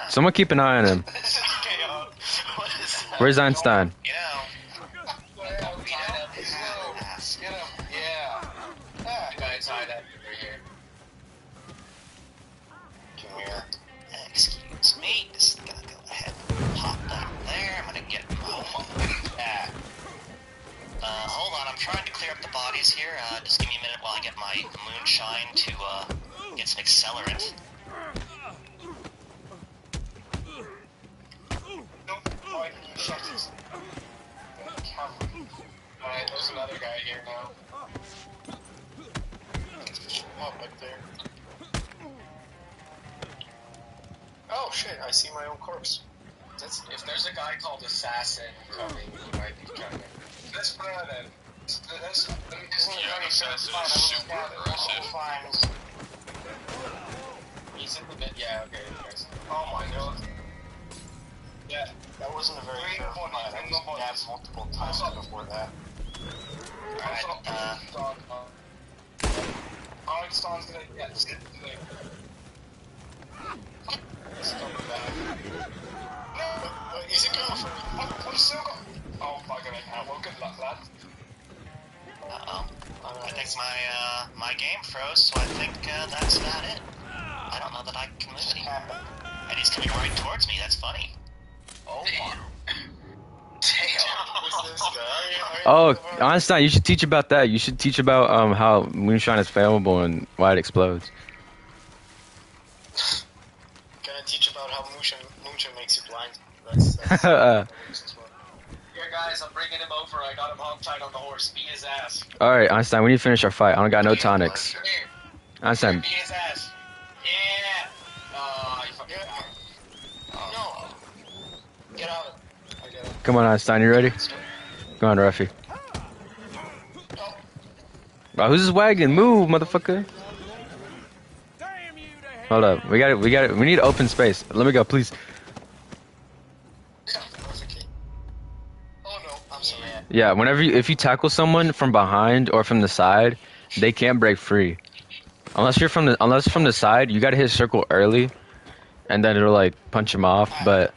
Someone keep an eye on him. This is chaos. What is that? Where's Einstein? You know, Get him. Yeah. The guy inside that over here. mirror. Excuse me. This is gonna go ahead and pop down there. I'm gonna get. Yeah. Hold on. I'm trying to clear up the bodies here. Just give me a minute while I get my moonshine to get some accelerant. Alright, there's another guy here now. Oh, back there. Oh shit, I see my own corpse. If there's a guy called Assassin coming, he might be coming. Let's put it in. Yeah, Assassin is super aggressive. He's in the mid. Yeah, okay, guys. Oh my god. Yeah, that wasn't a very fair fight. I was nabbed multiple times before that. Einstein's gonna get this thing. It's coming back. No! Is it going for me? I'm still got. Oh, fucking hell. Well, good luck, lad. Uh-oh. I think my game froze, so I think that's about it. I don't know that I can move anymore. And he's coming right towards me. That's funny. Oh my. Damn. Who's this guy? Oh, Einstein, you should teach about that. You should teach about how moonshine is flammable and why it explodes. Can I teach about how moonshine makes you blind? That's Here, guys, I'm bringing him over. I got him hogtied on the horse. Beat his ass. Alright, Einstein, we need to finish our fight. I don't got no tonics. Come here. Einstein, Beat his ass. Yeah. You fucking. no. Get out. I get it. come on, Einstein, you ready? Come on, Ruffy. Wow, who's this wagon? Move, motherfucker. Hold up, we need open space. Let me go, please. Oh no, I'm sorry. Yeah, if you tackle someone from behind or from the side, they can't break free. Unless from the side, you gotta hit circle early, and then it'll like punch him off. But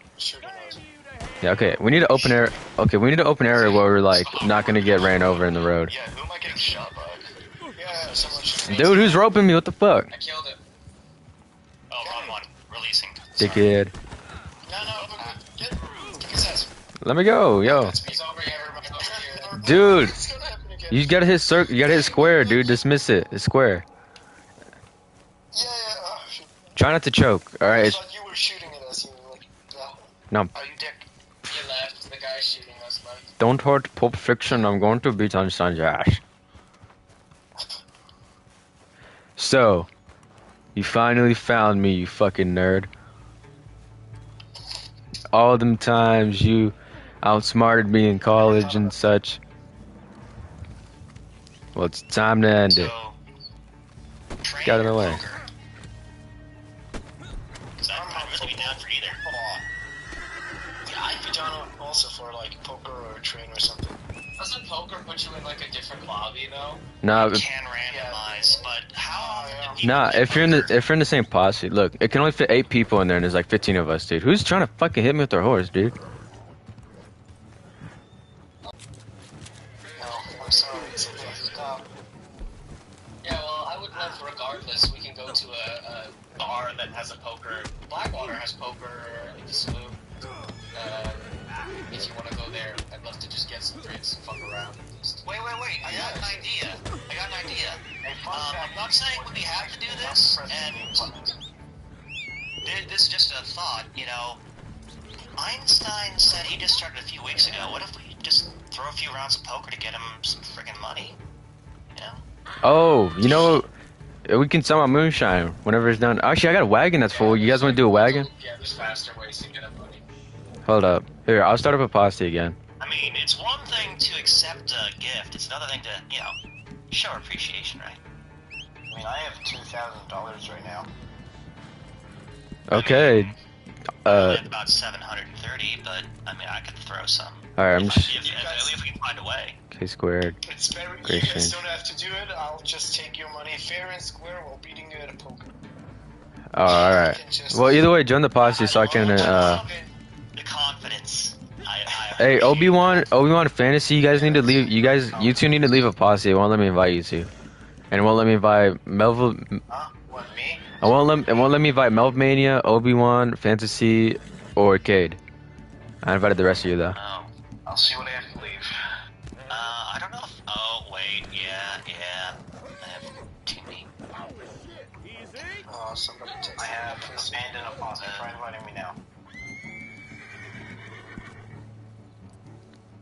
yeah, okay, we need an open area. Okay, we need an open area where we're like not gonna get ran over in the road. Yeah, who am I getting shot by? Yeah, someone should. Dude, who's roping me? What the fuck? I killed him. Oh, wrong one. Releasing. Dickhead. No, get his ass. Let me go, yo. He's over here. Everybody over here. Dude, It's gonna happen again. you gotta hit circle. You gotta hit square, dude. Dismiss it. It's square. Yeah. Oh, shit. Try not to choke. All right. I thought you were shooting at us. You were like, No. Oh, you dick. He left. The guy's shooting us, man. Don't hurt Pulp Fiction. I'm going to beat Einstein's ass. So, you finally found me, you fucking nerd. All them times you outsmarted me in college and such. Well, it's time to end it. Train Get out of the or way. poker? 'Cause I'd really be down for either. Yeah, I'd be down also for like poker or a train or something. Doesn't poker put you in like a different lobby though? Nah, You can randomize, but how often do people nah. get If you're in the same posse, look, it can only fit 8 people in there, and there's like 15 of us, dude. Who's trying to fucking hit me with their horse, dude? No, I'm sorry. Stop. Yeah, well, I would love, regardless, we can go to a bar that has a poker. Blackwater has poker in the saloon. If you want to go there, I'd love to just get some drinks and fuck around at least. Wait. I got an idea. I'm not saying we have to do this, and this is just a thought, you know. Einstein said he just started a few weeks ago. What if we just throw a few rounds of poker to get him some friggin' money? You know? Oh, you know, we can sell my moonshine whenever it's done. Actually, I got a wagon that's full. You guys want to do a wagon? Yeah, there's faster ways to get him money. Hold up. Here, I'll start up a posse again. I mean, it's one thing to accept a gift. It's another thing to, you know, show appreciation, right? I mean, I have $2,000 right now. Okay. I have about 730, but I mean, I could throw some. Alright, I'm just. If we can find a way. K squared. It's very. Great You guys shame. don't have to do it. I'll just take your money fair and square while beating you at a poker. Oh, alright. Well, either way, join the posse so I can, The confidence. Hey, Obi-Wan Fantasy, you guys need to leave, you two need to leave a posse. It won't let me invite you two. And it won't let me invite Melville. What, me? It won't let me invite Melvmania, Obi-Wan, Fantasy, or Cade. I invited the rest of you though. Oh. I'll see what I have to leave. I don't know if... Oh, wait. Yeah. I have too many. Oh, somebody I have abandoned a posse. Try inviting me now.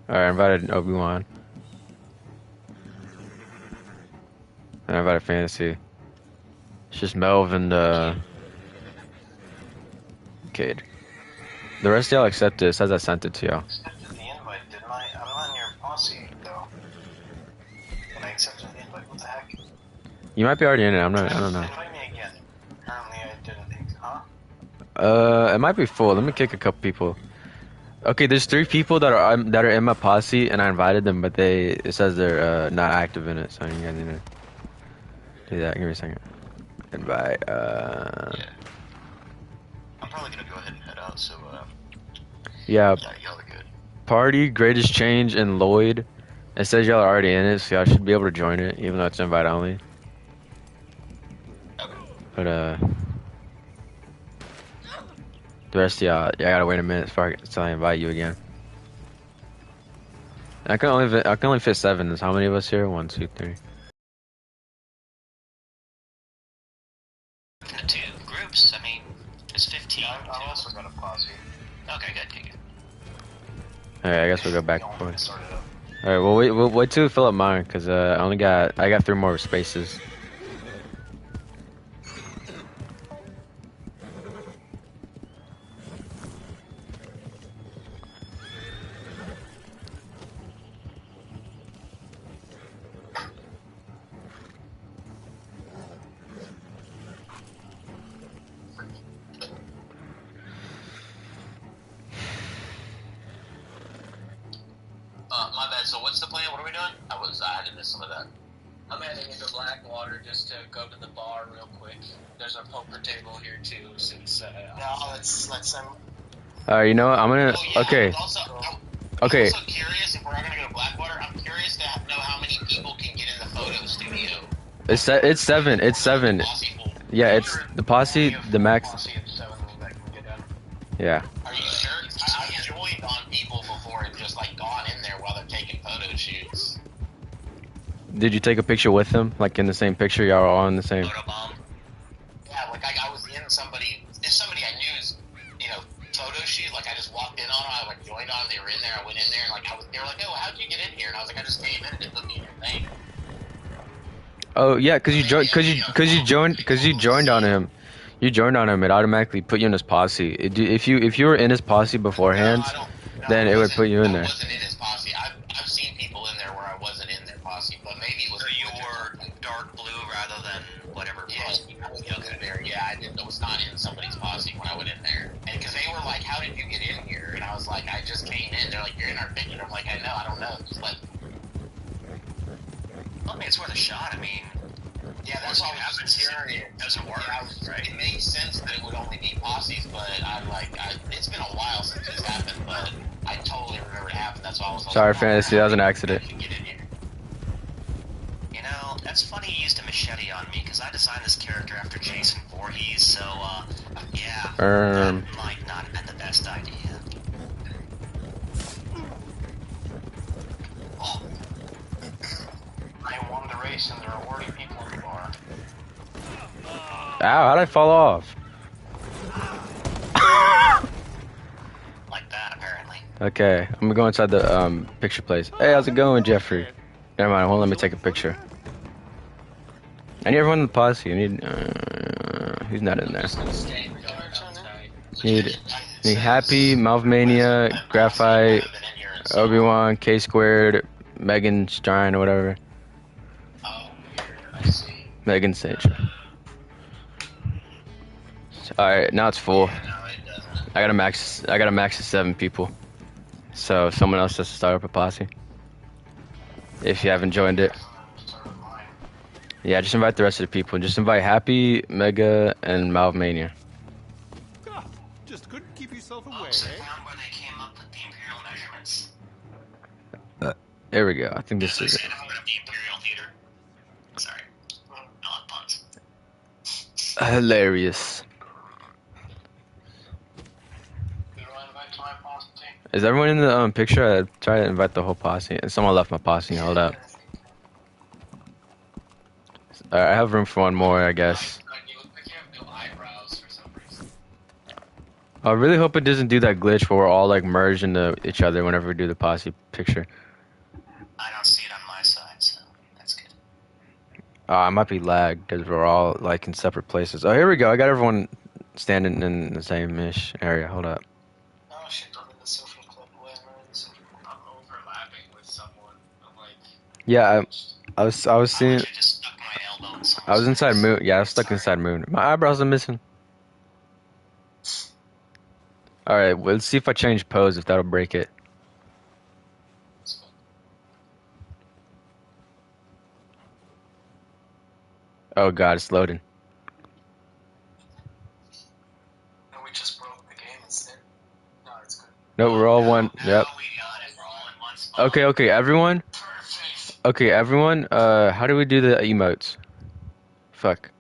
Alright, I invited Obi-Wan. And I invited Fantasy. It's just Melv and Cade. The rest of y'all accept it. It says I sent it to y'all. I accepted the invite, didn't I? I'm on your posse, though. But I accepted the invite. What the heck? You might be already in it. I don't know. Invite me again. Apparently I didn't think, huh? It might be full. Let me kick a couple people. Okay, there's 3 people that are in my posse, and I invited them, but it says they're not active in it. So you guys need to do that. Give me a second. Invite. Yeah. I'm probably gonna go ahead and head out. So Yeah. Y'all are good. Party, Greatest Change, and Lloyd. It says y'all are already in it, so y'all should be able to join it, even though it's invite only. Okay. But the rest of y'all, I gotta wait a minute until I invite you again. I can only fit 7. There's how many of us here? 1, 2, 3. The 2 groups. I mean, it's 15. Yeah, I also got a posse. Okay, good. Alright, I guess we'll go back and Don't forth. get started up. Alright, well we'll wait till we fill up mine, cause I got 3 more spaces. My bad. So what's the plan? What are we doing? I had to miss some of that. I'm heading into Blackwater just to go to the bar real quick. There's a poker table here too, since No, let's Alright, you know what? I'm gonna. Oh, yeah, Okay. I'm also Okay. curious if we're gonna go to Blackwater. I'm curious to know how many people can get in the photo studio. It's 7. It's 7. Yeah, it's the posse. The max. Posse of 7 that can get in. Yeah. Are you sure? I've joined on people before and just like gone in there while they're taking photo shoots. Did you take a picture with them? Like in the same picture? Y'all are all in the same. Photobomb. Yeah, like I was in somebody I knew's, photo shoot. Like I just walked in on them. I like joined on. They were in there. I went in there and they were like, "Oh, how'd you get in here?" And I was like, "I just came in and it put me in your thing." Oh yeah, cause you joined on him. You joined on him. It automatically put you in his posse. If you were in his posse beforehand, then it would put you in there. I wasn't in his posse. I've seen people in there where I wasn't in their posse, but maybe it was. So you were dark blue rather than whatever posse. I was in there. Yeah, I was not in somebody's posse when I went in there, and because they were like, "How did you get in here?" And I was like, "I just came in." They're like, "You're in our picture." I'm like, "I know. I don't know." Just like, I mean, it's worth a shot. I mean. Yeah, that's why I was curious. It doesn't work, right? It makes sense that it would only be posses, but it's been a while since this happened, but I totally remember it happened. That's why I was like, Sorry, Fantasy. That was an accident. That's funny you used a machete on me, because I designed this character after Jason Voorhees, so, yeah, that might not have been the best idea. Oh. I won the race and there are already people in the bar. Ow! How'd I fall off? Like that, apparently. Okay, I'm gonna go inside the picture place. Hey, how's it going, Jeffrey? Never mind. It won't let me take a picture. I need everyone in the posse. I need. Who's not in there? Need Happy, Malvmania, Graphite, Obi-Wan, K Squared, Megan Stein or whatever. Oh, I see. Megan Sage. Alright, now it's full. I got a max of 7 people. So someone else has to start up a posse. If you haven't joined it. Yeah, just invite the rest of the people. Just invite Happy, Mega, and Malvmania. Just couldn't keep yourself away, So eh? found where they came up with the imperial measurements. There we go. I think this is it. The Imperial Theater. Sorry. Not puns. Hilarious. Is everyone in the picture? I tried to invite the whole posse, and someone left my posse. Hold up. I have room for one more, I guess. I really hope it doesn't do that glitch where we're all like merged into each other whenever we do the posse picture. I don't see it on my side, so that's good. I might be lagged because we're all like in separate places. Oh, here we go. I got everyone standing in the same-ish area. Hold up. Oh shit, I'm in the social club. I'm overlapping with someone. I'm like. Yeah, I was seeing. I was inside Moon. Yeah, I was stuck inside Moon. My eyebrows are missing. All right, well, let's see if I change pose, if that'll break it. Oh god, it's loading. And we just broke the game instead. No, it's good. No, we're all one. Yep. Okay, everyone. Okay, everyone. How do we do the emotes? Fuck.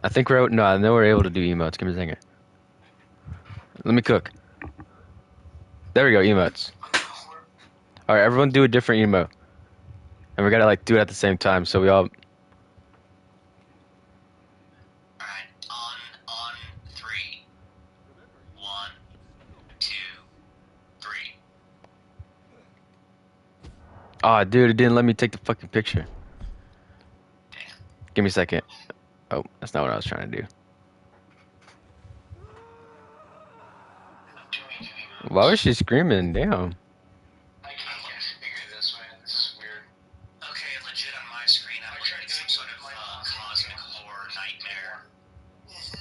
I think we're no. I know we're able to do emotes. Give me a second. Let me cook. There we go, emotes. All right, everyone do a different emote, and we gotta like do it at the same time, so we all. On 3. 1, 2, 3. Oh, dude, it didn't let me take the fucking picture. Damn. Give me a second. Oh, that's not what I was trying to do. Why was she screaming? Damn. I can't figure this, man. This is weird. Okay, legit on my screen, I'm looking at some sort of cosmic horror nightmare.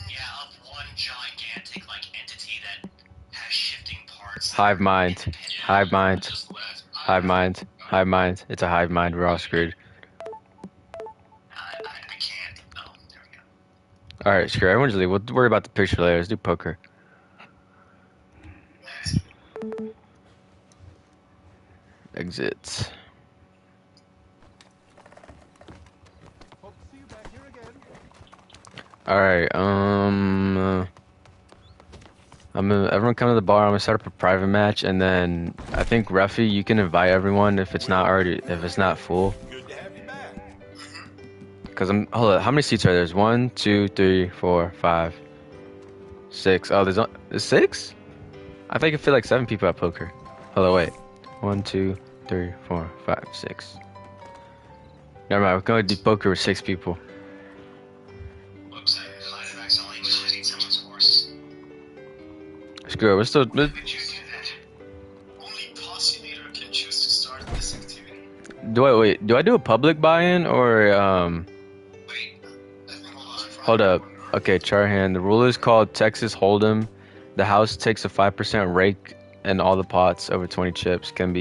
Yeah, of one gigantic like entity that has shifting parts. Hive mind. Hive mind. Hive mind. Hive mind. It's a hive mind. We're all screwed. I can't. Oh, there we go. All right, screw it. Everyone just leave. We'll worry about the picture later. Let's do poker. Exit. All right. Everyone come to the bar. I'm gonna start up a private match, and then I think Ruffy, you can invite everyone if it's not full. Cause hold on. How many seats are there? There's 1, 2, 3, 4, 5, 6. Oh, there's 6? I think I feel like 7 people at poker. Hold on, wait. 1, 2, 3, 4, 5, 6. Never mind. We're going to do poker with 6 people. Whoops, I might have accidentally included someone's horse. Screw it. We're still. Only posse leader can choose to start this activity. Do I do a public buy-in or Wait. Hold up. Okay, Charhan. The rule is called Texas Hold'em. The house takes a 5% rake, and all the pots over 20 chips can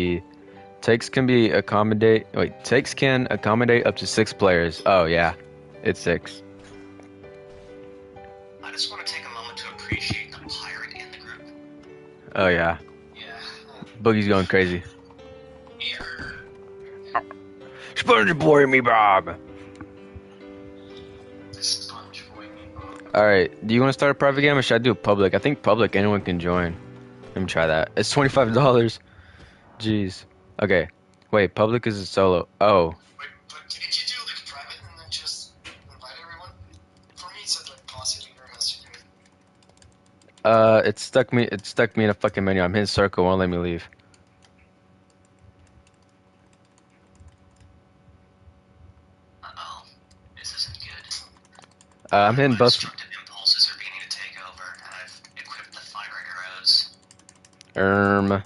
accommodate up to 6 players. Oh yeah, it's 6. I just want to take a moment to appreciate the pirate in the group. Oh yeah. Yeah. Boogie's going crazy. Sponge boy me, Bob. All right. Do you want to start a private game or should I do a public? I think public. Anyone can join. Let me try that. It's $25. Jeez. Okay. Wait. Public is a solo. Oh. Wait, but didn't you do like private and then just invite everyone? For me, it said like posse leader has to do it. It stuck me in a fucking menu. I'm hitting circle. Won't let me leave. Uh-oh. This isn't good. I'm hitting both. Destructive impulses are beginning to take over, and I've equipped the fire arrows.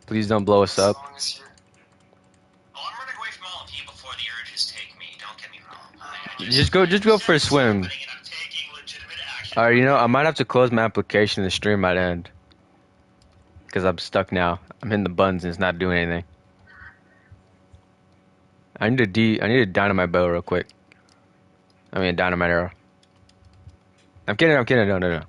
Please don't blow us up. Oh, I'm running away from all of you before the urges take me. Don't get me wrong. Just go for a swim. Alright, I might have to close my application. The stream might end. Because I'm stuck now. I'm hitting the buttons and it's not doing anything. I need a dynamite bow real quick. I mean, a dynamite arrow. I'm kidding, no.